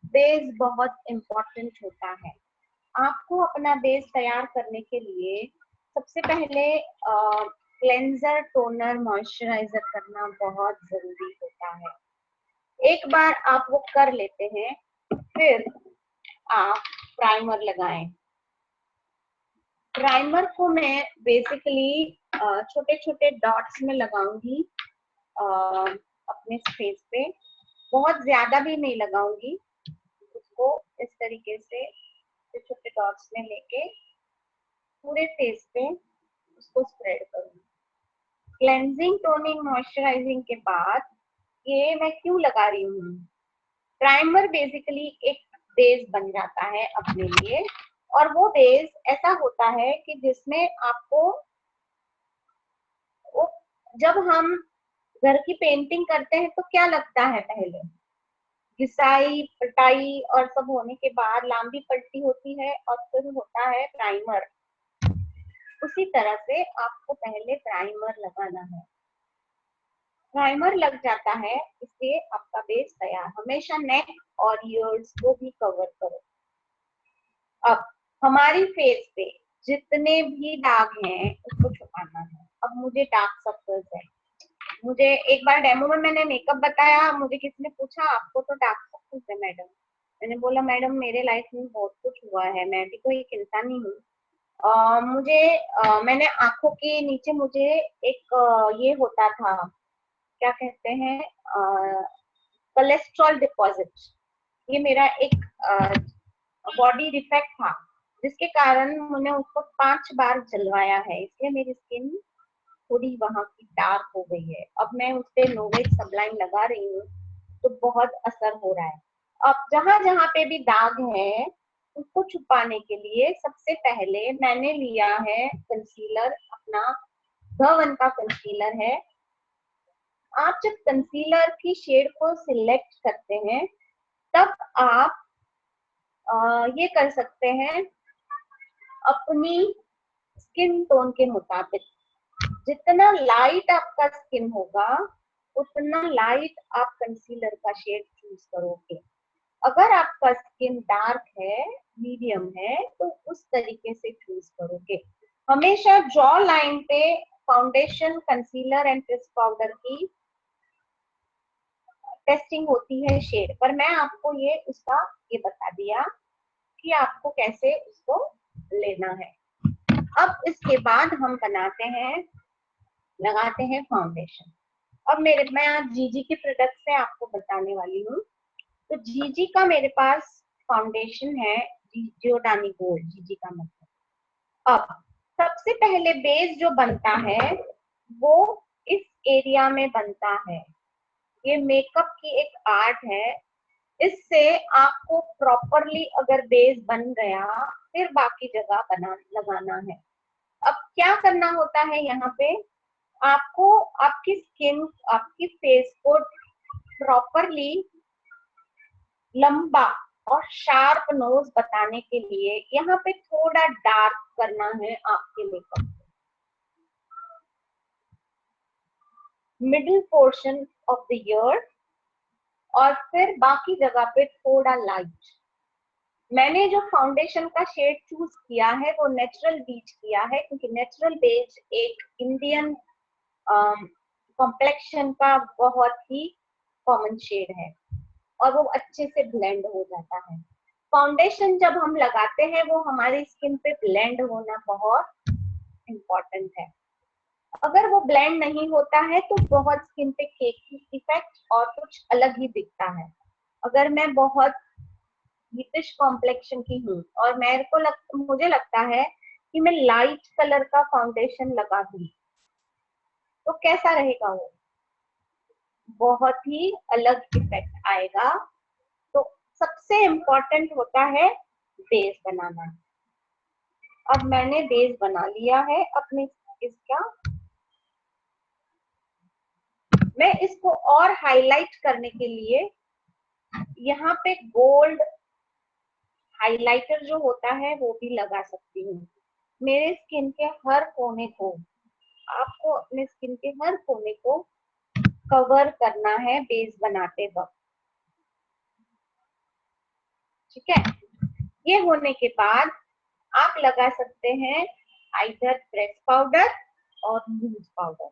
बेस बहुत इम्पोर्टेंट होता है। आपको अपना बेस तैयार करने के लिए सबसे पहले क्लेंजर, टोनर, मॉइस्चराइजर करना बहुत जरूरी होता है। एक बार आप वो कर लेते हैं, फिर आप प्राइमर लगाएं। प्राइमर को मैं बेसिकली छोटे छोटे डॉट्स में लगाऊंगी अपने फेस पे। बहुत ज्यादा भी नहीं लगाऊंगी, उसको इस तरीके से छोटे डॉट्स में लेके पूरे फेस पे उसको स्प्रेड करूंगी। क्लेंजिंग, टोनिंग, मॉइस्चराइजिंग के बाद ये मैं क्यों लगा रही हूँ? प्राइमर बेसिकली एक बेस बन जाता है अपने लिए, और वो बेस ऐसा होता है कि जिसमें आपको जब हम घर की पेंटिंग करते हैं तो क्या लगता है? पहले घिसाई, पटाई और सब होने के बाद लांबी पट्टी होती है और फिर होता है प्राइमर। उसी तरह से आपको पहले प्राइमर लगाना है। प्राइमर लग जाता है, इसलिए आपका बेस तैयार। हमेशा नेक और ईयर्स को भी कवर करो। अब हमारी फेस पे जितने भी दाग हैं उसको छुपाना है। अब मुझे डार्क सर्कल्स है। मुझे एक बार डेमो में मैंने मेकअप बताया, मुझे किसी ने पूछा आपको तो डार्क सर्कल्स है मैडम। मैंने बोला मैडम मेरे लाइफ में बहुत कुछ हुआ है, मैं भी तो एक इंसान ही हूँ। मैंने आंखों के नीचे मुझे एक ये होता था, क्या कहते हैं, कोलेस्ट्रॉल डिपॉजिट। ये मेरा एक बॉडी डिफेक्ट था, जिसके कारण मैंने उसको 5 बार जलवाया है, इसलिए मेरी स्किन थोड़ी वहां की डार्क हो गई है। अब मैं उस पे नोवेज सबलाइन लगा रही हूँ तो बहुत असर हो रहा है। अब जहां जहां पे भी दाग है उसको छुपाने के लिए सबसे पहले मैंने लिया है कंसीलर, अपना धवन का कंसीलर है। आप जब कंसीलर की शेड को सिलेक्ट करते हैं तब आप ये कर सकते हैं अपनी स्किन टोन के मुताबिक। जितना लाइट आपका स्किन होगा उतना लाइट आप कंसीलर का शेड चूज करोगे। अगर आपका स्किन डार्क है, मीडियम है, तो उस तरीके से चूज करोगे। हमेशा जॉ लाइन पे foundation, concealer and face powder की टेस्टिंग होती है शेड पर। मैं आपको ये बता दिया कि आपको कैसे उसको लेना है। अब इसके बाद हम लगाते हैं फाउंडेशन। अब मैं आज जीजी के प्रोडक्ट से आपको बताने वाली हूँ। तो जीजी का मेरे पास फाउंडेशन है, जियोडानी गोल्ड, जीजी का मतलब। अब सबसे पहले बेस जो बनता है वो इस एरिया में बनता है। ये मेकअप की एक आर्ट है। इससे आपको प्रॉपरली अगर बेस बन गया फिर बाकी जगह लगाना है। अब क्या करना होता है यहाँ पे, आपको आपकी स्किन, आपकी फेस को प्रॉपरली लंबा और शार्प नोज बताने के लिए यहाँ पे थोड़ा डार्क करना है आपके makeup. Middle portion of the year, और फिर बाकी जगह पे थोड़ा लाइट। मैंने जो फाउंडेशन का शेड चूज किया है वो नेचुरल बीज किया है, क्योंकि नेचुरल बेज एक इंडियन कॉम्प्लेक्शन का बहुत ही कॉमन शेड है और वो अच्छे से ब्लेंड हो जाता है। फाउंडेशन जब हम लगाते हैं वो हमारी स्किन पे ब्लेंड होना बहुत इम्पोर्टेंट है। अगर वो ब्लेंड नहीं होता है तो बहुत स्किन पे केकी इफेक्ट और कुछ अलग ही दिखता है। अगर मैं बहुत ब्रिटिश कॉम्प्लेक्शन की हूँ और मुझे लगता है कि मैं लाइट कलर का फाउंडेशन लगा दूं तो कैसा रहेगा वो, बहुत ही अलग इफेक्ट आएगा। तो सबसे इम्पोर्टेंट होता है बेस बनाना। अब मैंने बेस बना लिया है अपने इसका, मैं इसको और हाईलाइट करने के लिए यहाँ पे गोल्ड हाइलाइटर जो होता है वो भी लगा सकती हूँ। मेरे स्किन के हर कोने को, आपको अपने स्किन के हर कोने को कवर करना है बेस बनाते वक्त, ठीक है। ये होने के बाद आप लगा सकते हैं आइदर प्रेस पाउडर और लूज पाउडर।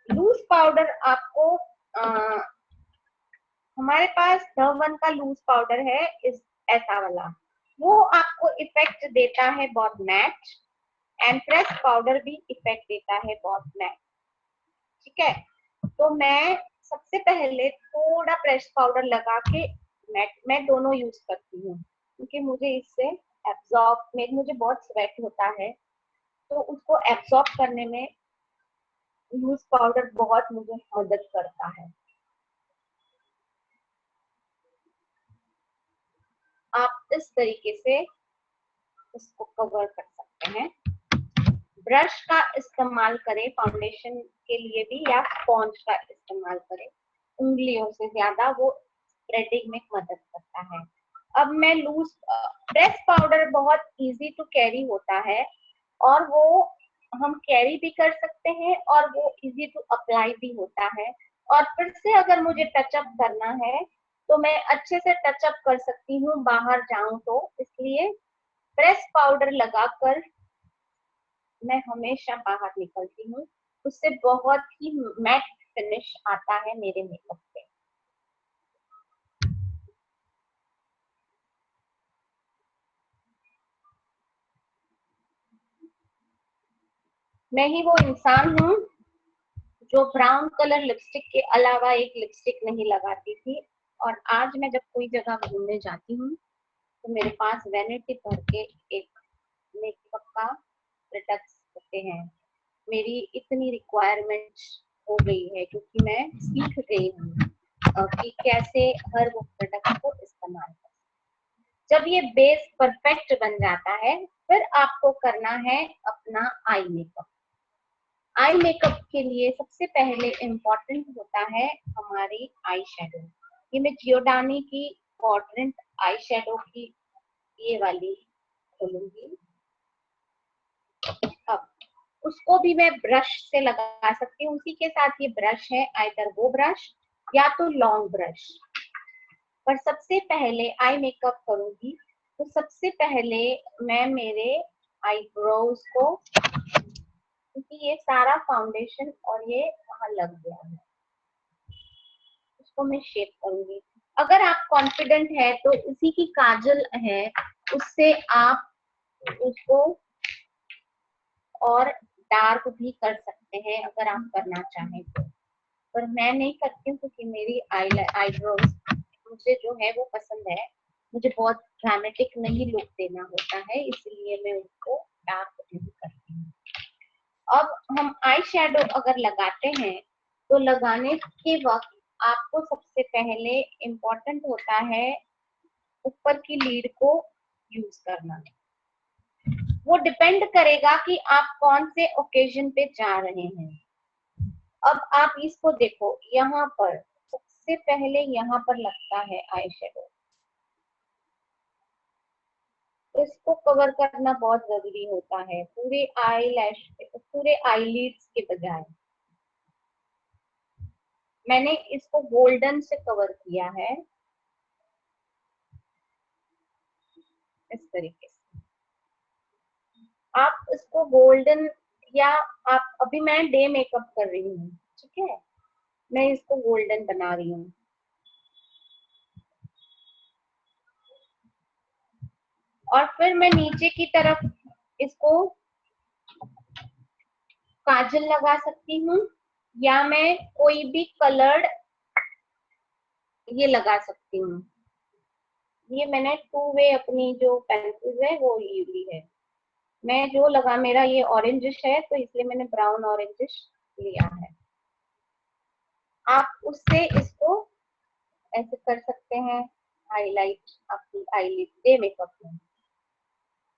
लूज पाउडर आपको हमारे पास द1 का लूज पाउडर है, इस ऐसा वाला, वो आपको इफेक्ट देता है बहुत मैट, एंड प्रेस पाउडर भी इफेक्ट देता है बहुत मैट, ठीक है। तो मैं सबसे पहले थोड़ा प्रेस पाउडर लगा के मैं दोनों यूज करती हूँ, क्योंकि मुझे इससे मुझे बहुत स्वेट होता है, तो उसको एब्जॉर्ब करने में लूज पाउडर बहुत मुझे मदद करता है। आप इस तरीके से इसको कवर कर सकते हैं। ब्रश का इस्तेमाल करें फाउंडेशन के लिए भी, या स्पॉन्ज का इस्तेमाल करें, उंगलियों से ज्यादा वो स्प्रेडिंग में मदद करता है। अब मैं लूज प्रेस पाउडर बहुत इजी टू कैरी होता है और वो हम कैरी भी कर सकते हैं और वो इजी टू अप्लाई भी होता है। और फिर से अगर मुझे टचअप करना है तो मैं अच्छे से टचअप कर सकती हूँ बाहर जाऊं तो, इसलिए प्रेस पाउडर लगाकर मैं हमेशा बाहर निकलती हूँ, उससे बहुत ही मैट फिनिश आता है मेरे मेकअप पे। मैं ही वो इंसान हूँ जो ब्राउन कलर लिपस्टिक के अलावा एक लिपस्टिक नहीं लगाती थी, और आज मैं जब कोई जगह घूमने जाती हूँ तो मेरे पास वैनिटी भर के एक मेकअप का प्रोडक्ट्स होते हैं। मेरी इतनी रिक्वायरमेंट हो गई है क्योंकि मैं सीख गई हूँ कि कैसे हर वो प्रोडक्ट को इस्तेमाल करें। जब ये बेस परफेक्ट बन जाता है फिर आपको करना है अपना आई मेकअप। आई मेकअप के लिए सबसे पहले इम्पोर्टेंट होता है हमारी आई शेडो। ये मैं जियोडानी की पॉर्ट्रेट आई शेडो की ये वाली खोलूंगी। अब उसको भी मैं ब्रश से लगा सकती हूँ, उसी के साथ ये ब्रश है, आइदर वो ब्रश या तो लॉन्ग ब्रश। पर सबसे पहले आई मेकअप करूंगी तो सबसे पहले मैं मेरे आईब्रोज को, क्योंकि ये सारा फाउंडेशन और ये वहां लग गया है, उसको मैं शेप करूंगी। अगर आप कॉन्फिडेंट है तो उसी की काजल है, उससे आप उसको और डार्क भी कर सकते हैं अगर आप करना चाहें तो, पर मैं नहीं करती हूँ क्योंकि मेरी आईब्रोज मुझे जो है वो पसंद है, मुझे बहुत ड्रामेटिक नहीं लुक देना होता है, इसलिए मैं उसको डार्क नहीं करती हूँ। अब हम आई शेडो अगर लगाते हैं तो लगाने के वक्त आपको सबसे पहले इम्पोर्टेंट होता है ऊपर की लीड को यूज करना। वो डिपेंड करेगा कि आप कौन से ओकेजन पे जा रहे हैं। अब आप इसको देखो, यहाँ पर सबसे पहले यहाँ पर लगता है आई शेडो, इसको कवर करना बहुत जरूरी होता है पूरे आई लैश, पूरे आईलिड्स के बजाय। मैंने इसको गोल्डन से कवर किया है इस तरीके से। आप इसको गोल्डन या आप, अभी मैं डे मेकअप कर रही हूँ, ठीक है, मैं इसको गोल्डन बना रही हूँ। और फिर मैं नीचे की तरफ इसको काजल लगा सकती हूँ, या मैं कोई भी कलर्ड ये लगा सकती हूँ। ये मैंने टू वे अपनी जो पेंसिल है वो ली है। मैं जो लगा, मेरा ये ऑरेंजिश है तो इसलिए मैंने ब्राउन ऑरेंजिश लिया है। आप उससे इसको ऐसे कर सकते हैं, हाईलाइट आपकी आईलिड डे मेकअप में।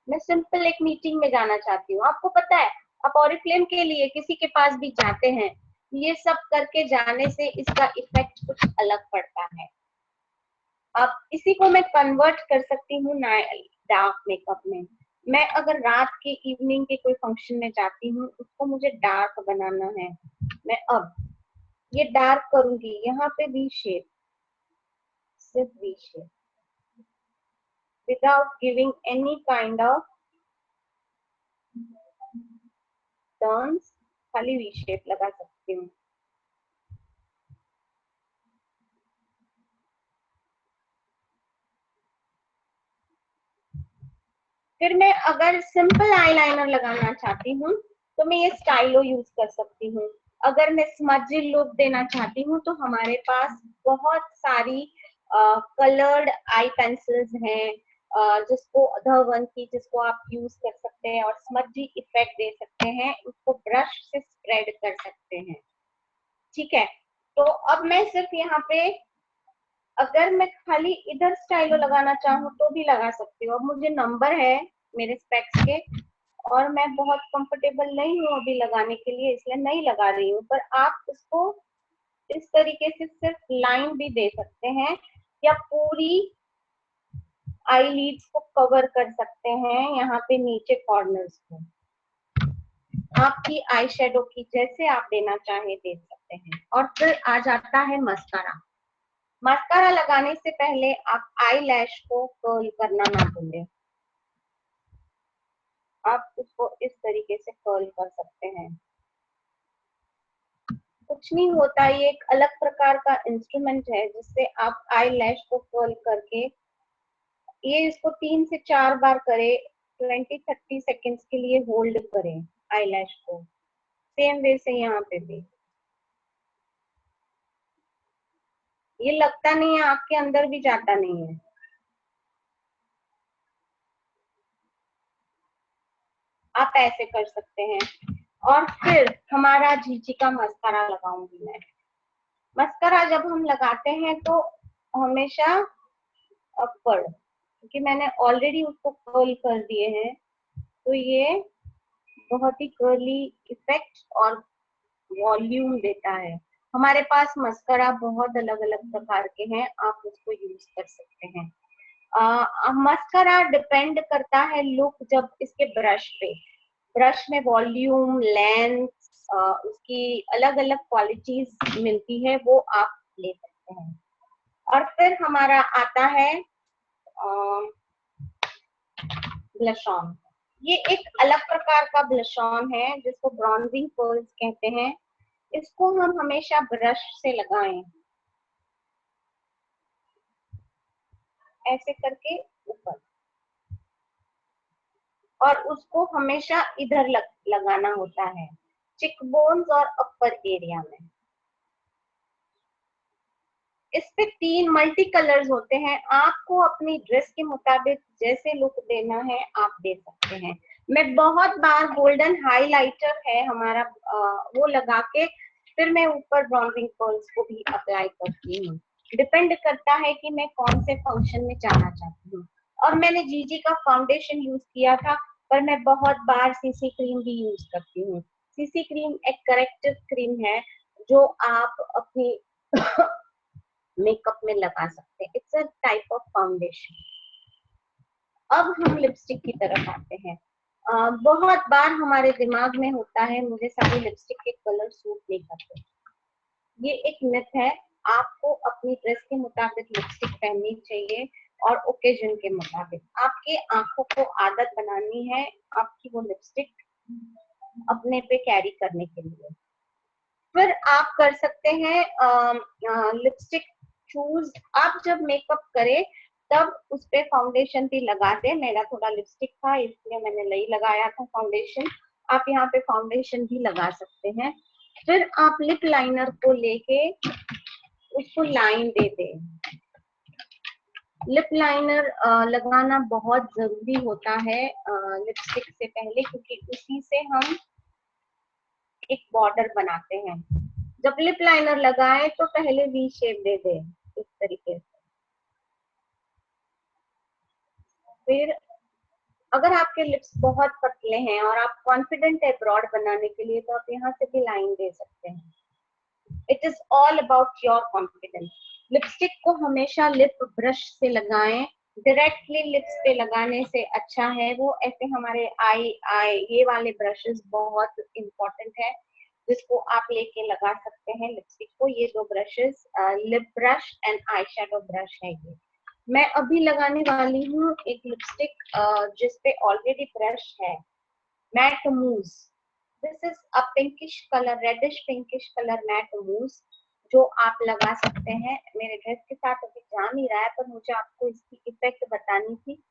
मैं सिंपल एक मीटिंग में जाना चाहती हूँ, आपको पता है आप ऑरिफ्लेम के लिए किसी के पास भी जाते हैं, ये सब करके जाने से इसका इफेक्ट कुछ अलग पड़ता है। अब इसी को मैं कन्वर्ट कर सकती हूँ डार्क मेकअप में। मैं अगर रात के इवनिंग के कोई फंक्शन में जाती हूँ, उसको मुझे डार्क बनाना है, मैं अब ये डार्क करूंगी, यहाँ पे वी शेप, सिर्फ V shape, without giving any kind of turns, खाली वी शेप लगा सकती हूँ। फिर मैं अगर सिंपल आईलाइनर लगाना चाहती हूँ तो मैं ये स्टाइलो यूज कर सकती हूँ। अगर मैं स्मजी लुक देना चाहती हूँ तो हमारे पास बहुत सारी कलर्ड आई पेंसिल्स हैं, जिसको ध1 की, जिसको आप यूज कर सकते हैं और स्मजी इफेक्ट दे सकते हैं, उसको ब्रश से स्प्रेड कर सकते हैं। ठीक है, तो अब मैं सिर्फ यहाँ पे, अगर मैं खाली इधर स्टाइलो लगाना चाहूँ तो भी लगा सकती हूँ। अब मुझे नंबर है मेरे स्पेक्स के और मैं बहुत कंफर्टेबल नहीं हूँ अभी लगाने के लिए, इसलिए नहीं लगा रही हूँ। पर आप इसको इस तरीके से सिर्फ लाइन भी दे सकते हैं या पूरी आईलिड्स को कवर कर सकते हैं, यहाँ पे नीचे कॉर्नर्स को आपकी आई शेडो की जैसे आप देना चाहे दे सकते हैं। और फिर आ जाता है मस्कारा। मस्कारा लगाने से पहले आप आई लैश को कर्ल करना ना भूलें। आप उसको इस तरीके से कर्ल कर सकते हैं, कुछ नहीं होता, ये एक अलग प्रकार का इंस्ट्रूमेंट है जिससे आप आई लैश को कर्ल करके, ये इसको 3 से 4 बार करें, 20-30 सेकेंड्स के लिए होल्ड करें आई लैश को। सेम वे से यहाँ पे भी ये लगता नहीं है, आपके अंदर भी जाता नहीं है। आप ऐसे कर सकते हैं। और फिर हमारा जीजी का मस्कारा लगाऊंगी मैं। मस्कारा जब हम लगाते हैं तो हमेशा अपवर्ड, क्योंकि मैंने ऑलरेडी उसको कर्ल कर दिए हैं, तो ये बहुत ही कर्ली इफेक्ट और वॉल्यूम देता है। हमारे पास मस्कारा बहुत अलग अलग प्रकार के हैं, आप उसको यूज कर सकते हैं। मस्कारा डिपेंड करता है लुक, जब इसके ब्रश में वॉल्यूम, लेंथ, उसकी अलग अलग क्वालिटीज मिलती है, वो आप ले सकते हैं। और फिर हमारा आता है ब्लश ऑन। ये एक अलग प्रकार का ब्लश ऑन है जिसको ब्रॉन्जिंग पर्ल्स कहते हैं। इसको हम हमेशा ब्रश से लगाएं, ऐसे करके ऊपर, और उसको हमेशा इधर लगाना होता है, चिक बोन्स और अपर एरिया में। इस पे 3 मल्टी कलर्स होते हैं, आपको अपनी ड्रेस के मुताबिक जैसे लुक देना है आप दे सकते हैं। मैं बहुत बार गोल्डन हाइलाइटर है हमारा, वो लगा के फिर मैं ऊपर ब्रॉन्जिंग पर्ल्स को भी अप्लाई करती हूँ। डिपेंड करता है कि मैं कौन से फंक्शन में जाना चाहती हूँ। और मैंने जीजी का फाउंडेशन यूज किया था, पर मैं बहुत बार सीसी क्रीम भी यूज करती हूँ। सीसी क्रीम एक करेक्टिव क्रीम है जो आप अपनी मेकअप में लगा सकते हैं। It's a type of foundation. अब हम लिपस्टिक की तरफ आते हैं। बहुत बार हमारे दिमाग में होता है मुझे सारे लिपस्टिक के कलर सूट नहीं करते, ये एक मिथ है। आपको अपनी ड्रेस के मुताबिक लिपस्टिक पहननी चाहिए और ओकेजन के मुताबिक। आपके आंखों को आदत बनानी है आपकी वो लिपस्टिक अपने पे कैरी करने के लिए। फिर आप कर सकते हैं लिपस्टिक चूज। आप जब मेकअप करें तब उस पे फाउंडेशन भी लगाते। मेरा थोड़ा लिपस्टिक था इसलिए मैंने नहीं लगाया था फाउंडेशन। आप यहाँ पे फाउंडेशन भी लगा सकते हैं। फिर आप लिप लाइनर को लेके उसको लाइन दे दें। लिप लाइनर लगाना बहुत जरूरी होता है लिपस्टिक से पहले, क्योंकि उसी से हम एक बॉर्डर बनाते हैं। जब लिप लाइनर लगाए तो पहले वी शेप दे दे इस तरीके से। फिर अगर आपके लिप्स बहुत पतले हैं और आप कॉन्फिडेंट है ब्रॉड बनाने के लिए, तो आप यहाँ से भी लाइन दे सकते हैं। It is all about your confidence. Lipstick को हमेशा लिप ब्रश से लगाएं। डायरेक्टली लिप्स पे लगाने से अच्छा है वो ऐसे हमारे आई ये वाले ब्रशेस बहुत इंपॉर्टेंट है, जिसको आप लेके लगा सकते हैं लिपस्टिक को। ये दो brushes lip brush and eye shadow brush है। ये मैं अभी लगाने वाली हूँ एक लिपस्टिक जिसपे ऑलरेडी ब्रश है, matte mousse. This is a pinkish colour, reddish pinkish colour matte mousse, जो आप लगा सकते हैं। मेरे ड्रेस के साथ अभी जा नहीं रहा है, पर मुझे आपको इसकी इफेक्ट बतानी थी।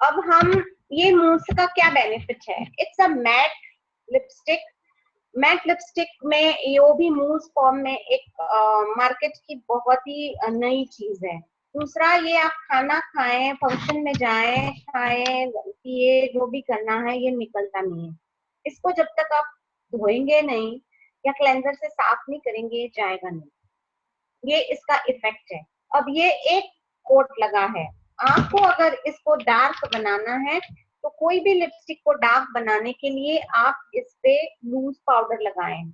अब हम ये मूस का क्या बेनिफिट है? It's a matte lipstick. Matte lipstick में यो भी मूस फॉर्म में एक मार्केट की बहुत ही नई चीज है। दूसरा, ये आप खाना खाएं, फंक्शन में जाएं, खाएं, पिए, जो भी करना है, ये निकलता नहीं है। इसको जब तक आप धोएंगे नहीं या क्लेंजर से साफ नहीं करेंगे, ये जाएगा नहीं। ये इसका इफेक्ट है। अब ये एक कोट लगा है। आपको अगर इसको डार्क बनाना है तो कोई भी लिपस्टिक को डार्क बनाने के लिए आप इस पे लूज पाउडर लगाएं।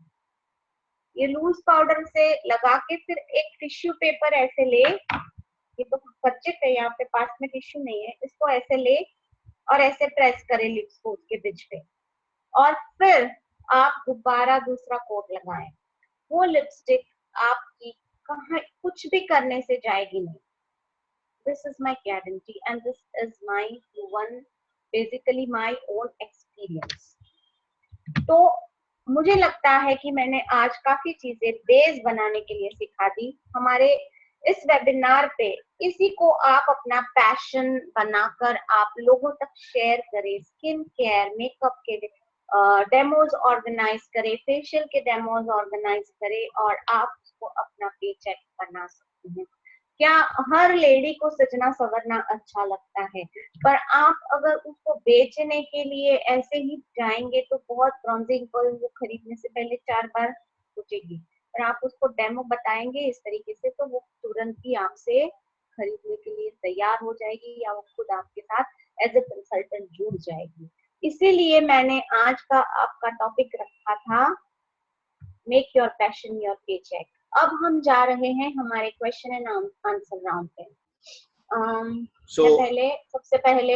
ये लूज पाउडर से लगा के फिर एक टिश्यू पेपर ऐसे ले, ये तो कच्चे है, यहाँ पे पास में टिश्यू नहीं है, इसको ऐसे ले और ऐसे प्रेस करें लिप्स को उसके बीच पे, और फिर आप दोबारा दूसरा कोट लगाएं। वो लिपस्टिक आपकी कहाँ कुछ भी करने से जाएगी नहीं। This is my guarantee and this is my basically my own experience. तो मुझे लगता है कि मैंने आज काफी चीजें बेस बनाने के लिए सिखा दी हमारे इस वेबिनार पे। इसी को आप अपना पैशन बनाकर आप लोगों तक शेयर करें। स्किन केयर, मेकअप के डेमोज ऑर्गेनाइज करें, फेशियल के डेमोज ऑर्गेनाइज करें और आप उसको अपना पे चेक बना सकते हैं। क्या हर लेडी को सजना संवरना अच्छा लगता है, पर आप अगर उसको बेचने के लिए ऐसे ही जाएंगे तो बहुत ब्राउजिंग पर वो खरीदने से पहले 4 बार सोचेगी। पर आप उसको डेमो बताएंगे इस तरीके से तो वो तुरंत ही आपसे खरीदने के लिए तैयार हो जाएगी या वो खुद आपके साथ एज ए कंसल्टेंट जुड़ जाएगी। इसीलिए मैंने आज का आपका टॉपिक रखा था make your passion your pay cheque. अब हम जा रहे हैं हमारे क्वेश्चन एंड आंसर राउंड पे। सबसे पहले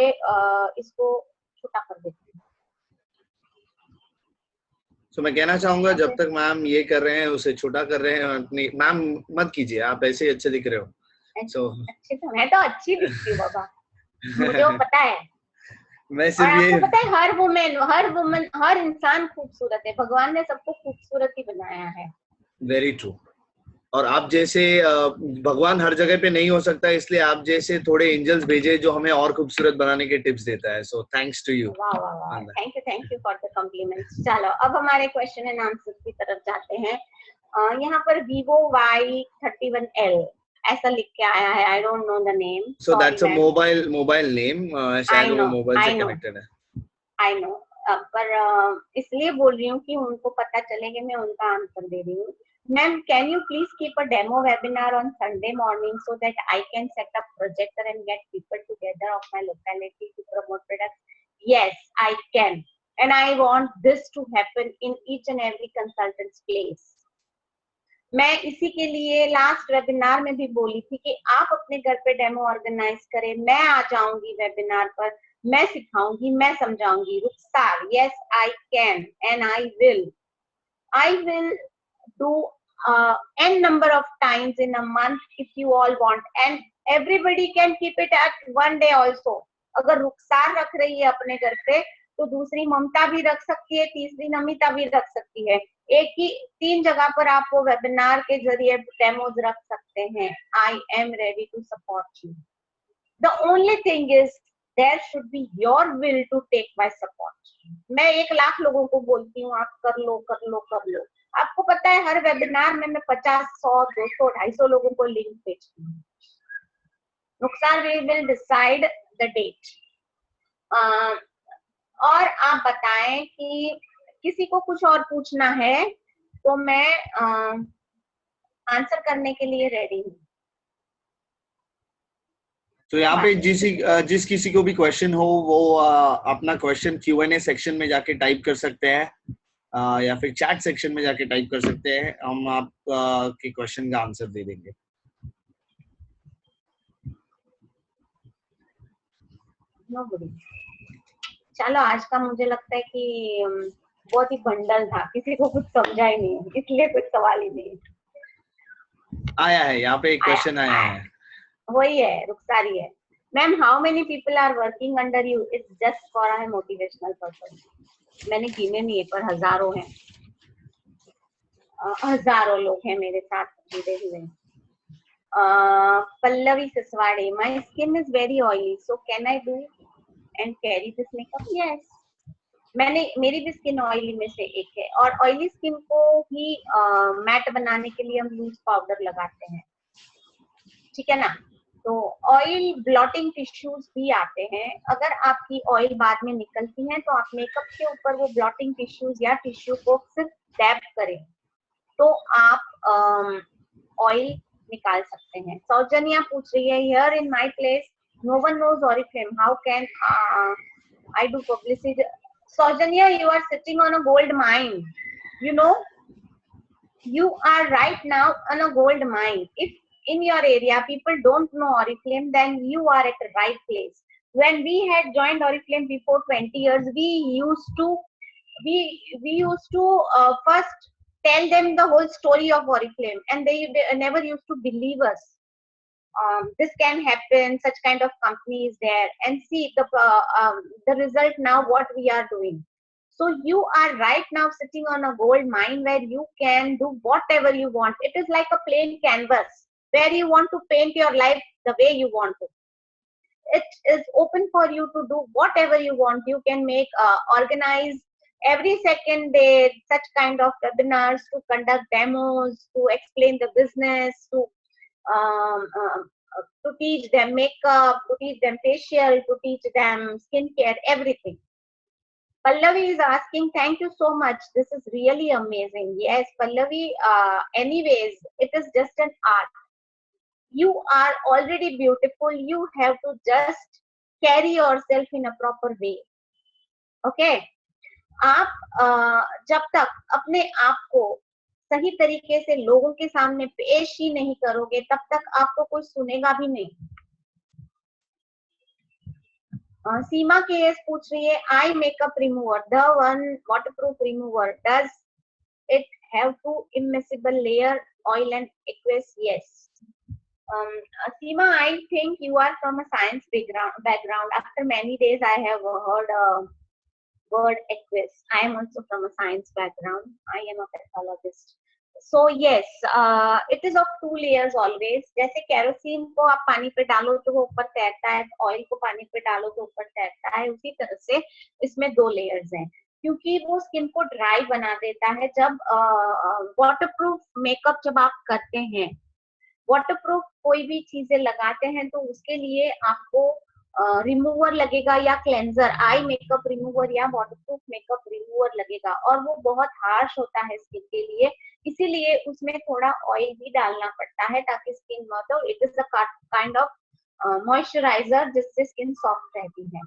इसको छोटा कर देते हैं। मैं कहना चाहूंगा जब तक मैम ये कर रहे हैं उसे छोटा कर रहे हैं, अपनी मैम मत कीजिए, आप ऐसे अच्छे दिख रहे हो। अच्छे तो मैं तो अच्छी दिखती हूँ बाबा, मुझे वो पता है। मैं सिर्फ आपको पता है हर वुमन हर इंसान खूबसूरत है, भगवान ने सबको खूबसूरत ही बनाया है। Very true. और आप जैसे भगवान हर जगह पे नहीं हो सकता, इसलिए आप जैसे थोड़े एंजल्स भेजे जो हमें और खूबसूरत बनाने के टिप्स देता है। So thanks to you. Thank you for the compliments. चलो अब हमारे क्वेश्चन एंड आंसर की तरफ जाते हैं। यहाँ पर Vivo Y31L ऐसा लिख के आया है। I don't know the name. So that's a mobile name, शायद वो मोबाइल से कनेक्टेड है। आई नो, पर इसलिए बोल रही हूँ कि उनको पता चले कि मैं उनका आंसर दे रही हूँ। Ma'am, can you please keep a demo webinar on Sunday morning so that I can set up projector and get people together of my locality to promote products? Yes, I can. And I want this to happen in each and every consultant's place. मैं इसी के लिए last webinar में भी बोली थी कि आप अपने घर पे डेमो ऑर्गेनाइज करें, मैं आ जाऊंगी वेबिनार पर, मैं सिखाऊंगी, मैं समझाऊंगी। Rukhsar, yes I can and I will do n number of times in a month if you all want, and everybody can keep it at one day also. अगर रुखसार रख रही है अपने घर पे तो दूसरी ममता भी रख सकती है, तीसरी नमिता भी रख सकती है। एक ही 3 जगह पर आप वो वेबिनार के जरिए डेमोज रख सकते हैं। I am ready to support you. The only thing is there should be your will to take my support. मैं 1,00,000 लोगों को बोलती हूँ आप कर लो कर लो कर लो। आपको पता है हर वेबिनार में मैं 50, 100, 200, 250 लोगों को लिंक भेजती हूँ। नुकसान we will decide the date. और आप बताएं कि किसी को कुछ और पूछना है तो मैं आंसर करने के लिए रेडी हूँ। तो यहाँ पे जिस किसी को भी क्वेश्चन हो वो अपना क्वेश्चन Q&A सेक्शन में जाके टाइप कर सकते हैं या फिर चैट सेक्शन में जाके टाइप कर सकते हैं, हम आप के क्वेश्चन का आंसर दे देंगे। चलो आज का मुझे लगता है कि बहुत ही बंडल था, किसी को कुछ समझा ही नहीं, इसलिए कुछ सवाल ही नहीं आया है। यहाँ पे एक क्वेश्चन आया है, वही है, रुखसारी है। Ma'am how many people are working under you? It's just for a motivational purpose. मैंने गिने नहीं है पर हजारों हैं, हजारों लोग हैं मेरे साथ जुड़े हुए। Pallavi Siswade, my skin is very oily so can I do and carry this makeup? Yes, मेरी भी स्किन ऑयली में से एक है, और ऑयली स्किन को ही मैट बनाने के लिए हम लूज पाउडर लगाते हैं, ठीक है ना। तो ऑयल ब्लॉटिंग टिश्यूज भी आते हैं, अगर आपकी ऑयल बाद में निकलती है तो आप मेकअप के ऊपर वो ब्लॉटिंग टिश्यूज या टिश्यू को सिर्फ डैब करें तो आप ऑयल निकाल सकते हैं। सौजन्या पूछ रही है, here in my place no one knows Oriflame, how can I do publicity? Saujanya, you are sitting on a gold mine. You know, you are right now on a gold mine. If in your area people don't know Oriflame, then you are at the right place. When we had joined Oriflame before 20 years, we used to first tell them the whole story of Oriflame, and they never used to believe us. This can happen, such kind of company is there, and see the result now what we are doing. So you are right now sitting on a gold mine where you can do whatever you want. It is like a plain canvas where you want to paint your life the way you want to. It is open for you to do whatever you want. You can make organize every second day such kind of webinars, to conduct demos, to explain the business, to teach them makeup, to teach them facial, to teach them skincare, everything. Pallavi is asking, thank you so much, this is really amazing. Yes, Pallavi, anyways, it is just an art. You are already beautiful, you have to just carry yourself in a proper way. Okay, आप जब तक अपने आप को सही तरीके से लोगों के सामने पेश ही नहीं करोगे तब तक आपको कोई सुनेगा भी नहीं। सीमा केएस पूछ रही है, eye makeup remover, the one waterproof remover, does it have to immiscible layer oil and aqueous? Yes. Seema, I think you are from a science background. After many days I have heard word aqueous. I am also from a science background. I am a pathologist. So yes, it is of 2 layers always. जैसे kerosene को आप पानी पे डालो तो वो ऊपर तैरता है, ऑयल को पानी पे डालो तो ऊपर तैरता है, उसी तरह से इसमें 2 लेयर्स हैं, क्योंकि वो स्किन को ड्राई बना देता है। जब वाटरप्रूफ मेकअप जब आप करते हैं, वाटरप्रूफ कोई भी चीजें लगाते हैं तो उसके लिए आपको रिमूवर लगेगा या क्लेंजर, आई मेकअप रिमूवर या वाटरप्रूफ मेकअप रिमूवर लगेगा, और वो बहुत हार्श होता है स्किन के लिए, इसीलिए उसमें थोड़ा ऑयल भी डालना पड़ता है ताकि स्किन तो it is a kind of moisturiser जिससे स्किन सॉफ्ट रहती है।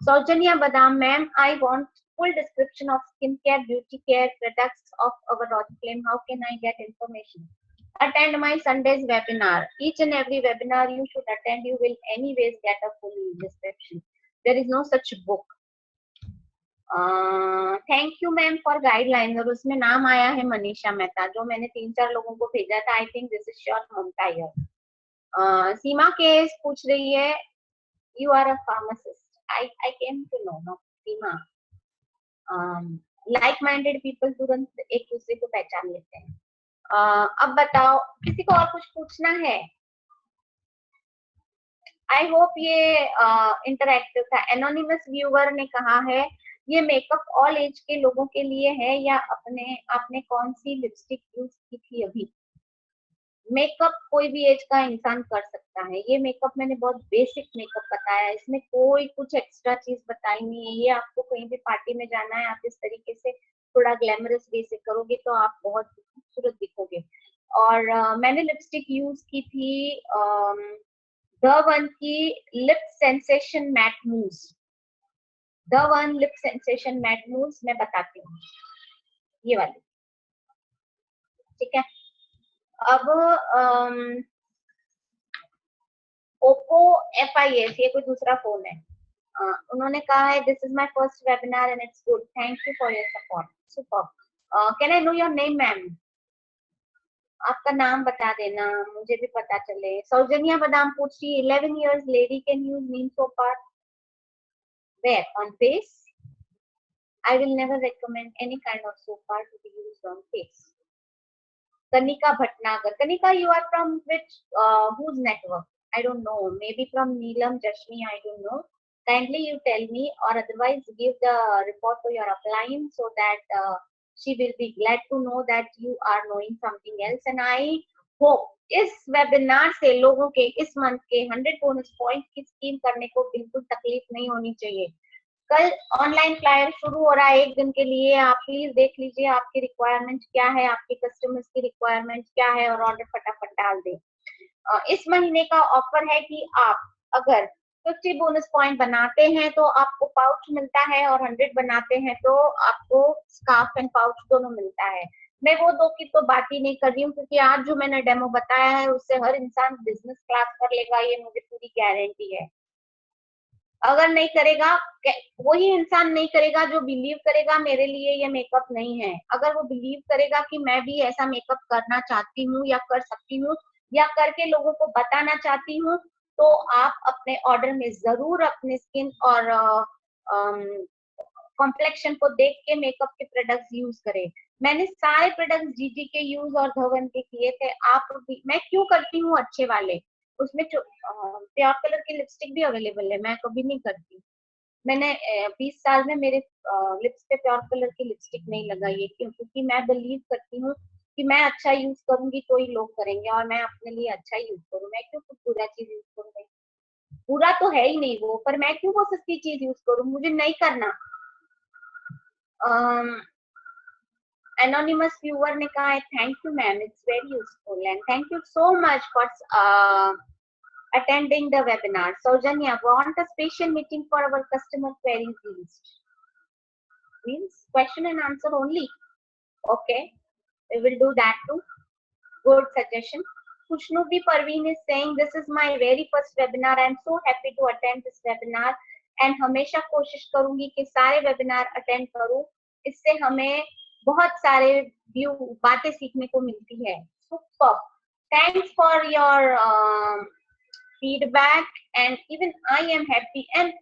सौजन्या बादाम, ma'am I want full description of skincare, beauty care products of our Oriflame. How can I get information? Attend my Sunday's webinar. Each and every webinar you should attend. You will anyways get a full description. There is no such book. Thank you ma'am for guideline. और उसमें नाम आया है मनीषा मेहता, जो मैंने 3-4 लोगों को भेजा था। I think this is sure Mamta here. Seema केस पूछ रही है, you are a pharmacist. I came to know no Seema. Like minded people तुरंत एक दूसरे को पहचान लेते हैं। अब बताओ, किसी को और कुछ पूछना है? आई होप ये इंटरैक्टिव था। एनोनिमस व्यूअर ने कहा है ये मेकअप ऑल एज के लोगों के लिए है या आपने कौन सी लिपस्टिक यूज की थी अभी? मेकअप कोई भी एज का इंसान कर सकता है। ये मेकअप मैंने बहुत बेसिक मेकअप बताया है, इसमें कोई कुछ एक्स्ट्रा चीज बताई नहीं है। ये आपको कहीं भी पार्टी में जाना है, आप इस तरीके से थोड़ा ग्लैमरस बेसिक करोगे तो आप बहुत खूबसूरत दिखोगे। और मैंने लिपस्टिक यूज की थी द वन की lip sensation matte mousse. The one lip sensation matte mousse मैं बताती हूँ, ये वाली, ठीक है। अब ओप्पो FIS, ये कोई दूसरा फोन है। उन्होंने कहा है this is my first webinar and it's good, thank you for your support, super. Can I know your name ma'am? आपका नाम बता देना, मुझे भी पता चले। सौजन्या बादाम पूछ रही है 11 years lady can use neem soap where on face? I will never recommend any kind of soap bar to be used on face. Kanika Bhatnagar. Kanika, you are from which, whose network? I don't know. Maybe from Neelam, Jashmi, I don't know. Kindly you tell me, or otherwise give the report to your upline so that she will be glad to know that you are knowing something else. And I hope इस webinar से लोगों के इस month के 100 bonus point की scheme करने को बिल्कुल तकलीफ नहीं होनी चाहिए। कल ऑनलाइन फ्लायर शुरू हो रहा है 1 दिन के लिए। आप प्लीज देख लीजिए आपकी रिक्वायरमेंट क्या है, आपके कस्टमर्स की रिक्वायरमेंट क्या है, और ऑर्डर फटाफट डाल दें। इस महीने का ऑफर है कि आप अगर 50 बोनस पॉइंट बनाते हैं तो आपको पाउच मिलता है, और 100 बनाते हैं तो आपको स्कार्फ एंड पाउच दोनों मिलता है। मैं वो दो की तो बात ही नहीं कर रही हूँ, क्योंकि आज जो मैंने डेमो बताया है उससे हर इंसान बिजनेस क्लास कर लेगा, ये मुझे पूरी गारंटी है। अगर नहीं करेगा, वही इंसान नहीं करेगा जो बिलीव करेगा मेरे लिए ये मेकअप नहीं है। अगर वो बिलीव करेगा कि मैं भी ऐसा मेकअप करना चाहती हूँ या कर सकती हूँ या करके लोगों को बताना चाहती हूँ, तो आप अपने ऑर्डर में जरूर अपने स्किन और कॉम्प्लेक्शन को देख के मेकअप के प्रोडक्ट्स यूज करें। मैंने सारे प्रोडक्ट्स जीजी के यूज और धवन के किए थे। आप भी, मैं क्यों करती हूँ अच्छे वाले, उसमें प्योर कलर की लिपस्टिक भी अवेलेबल है, मैं कभी नहीं करती। मैंने 20 साल में मेरे लिप्स पे प्योर कलर की लिपस्टिक नहीं लगाई है, क्योंकि मैं बिलीव करती हूँ कि मैं अच्छा यूज करूंगी तो ही लोग करेंगे, और मैं अपने लिए अच्छा यूज करूँ। मैं क्यों कुछ बुरा चीज यूज करूंगी? बुरा तो है ही नहीं वो, पर मैं क्यों वो सस्ती चीज यूज करूँ? मुझे नहीं करना। एनोनिमस व्यूअर ने कहा है thank you ma'am, it's very useful and thank you so much for attending the webinar. Saujanya, want a special meeting for our customer queries list? Means question and answer only. Okay, we will do that too. Good suggestion. Kushnubi Parveen is saying this is my very first webinar. I am so happy to attend this webinar and हमेशा कोशिश करूंगी कि सारे webinar attend करूं। इससे हमें बहुत सारे व्यू बातें सीखने को मिलती है। Super. Thanks for your feedback and even I am happy and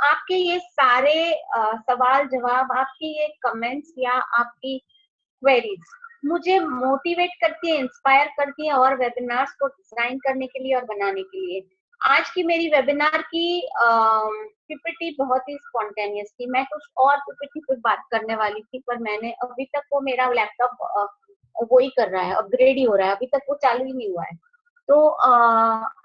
आपके ये सारे सवाल जवाब, आपके ये कमेंट्स या आपकी क्वेरीज मुझे मोटिवेट करती है, इंस्पायर करती है और वेबिनार्स को डिजाइन करने के लिए और बनाने के लिए। आज की मेरी वेबिनार की पीपीटी बहुत ही स्पॉन्टेनियस थी। मैं कुछ और पीपीटी पर बात करने वाली थी, पर मैंने अभी तक वो मेरा लैपटॉप वो ही कर रहा है, अपग्रेड ही हो रहा है, अभी तक वो चालू ही नहीं हुआ है। तो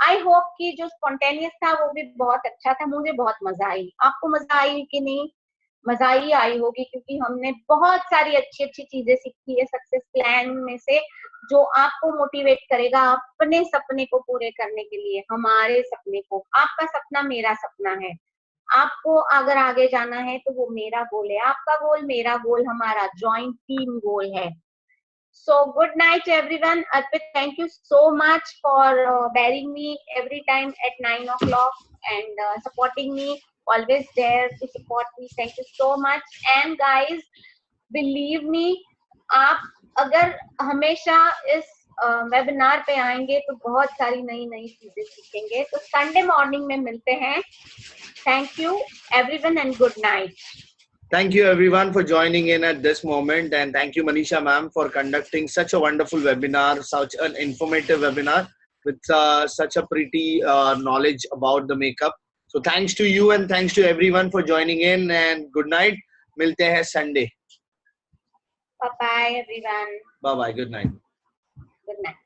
आई होप कि जो स्पॉन्टेनियस था वो भी बहुत अच्छा था। मुझे बहुत मजा आई। आपको मजा आई कि नहीं? मजा ही आई होगी, क्योंकि हमने बहुत सारी अच्छी अच्छी चीजें सीखी है सक्सेस प्लान में से, जो आपको मोटिवेट करेगा अपने सपने को पूरे करने के लिए। हमारे सपने को, आपका सपना मेरा सपना है। आपको अगर आगे जाना है तो वो मेरा गोल है, आपका गोल मेरा गोल, हमारा जॉइंट टीम गोल है। So good night everyone. Arpit, thank you so much for bearing me every time at 9 o'clock and supporting me, always there to support me. Thank you so much. And guys, believe me, आप अगर हमेशा इस webinar पे आएंगे तो बहुत सारी नई नई चीजें सीखेंगे. तो संडे मॉर्निंग में मिलते हैं. Thank you everyone and good night. Thank you everyone for joining in at this moment, and thank you Manisha ma'am for conducting such a wonderful webinar, such an informative webinar with such a pretty knowledge about the makeup. So thanks to you and thanks to everyone for joining in, and good night. Milte hain Sunday. Bye bye everyone. Bye bye. Good night. Good night.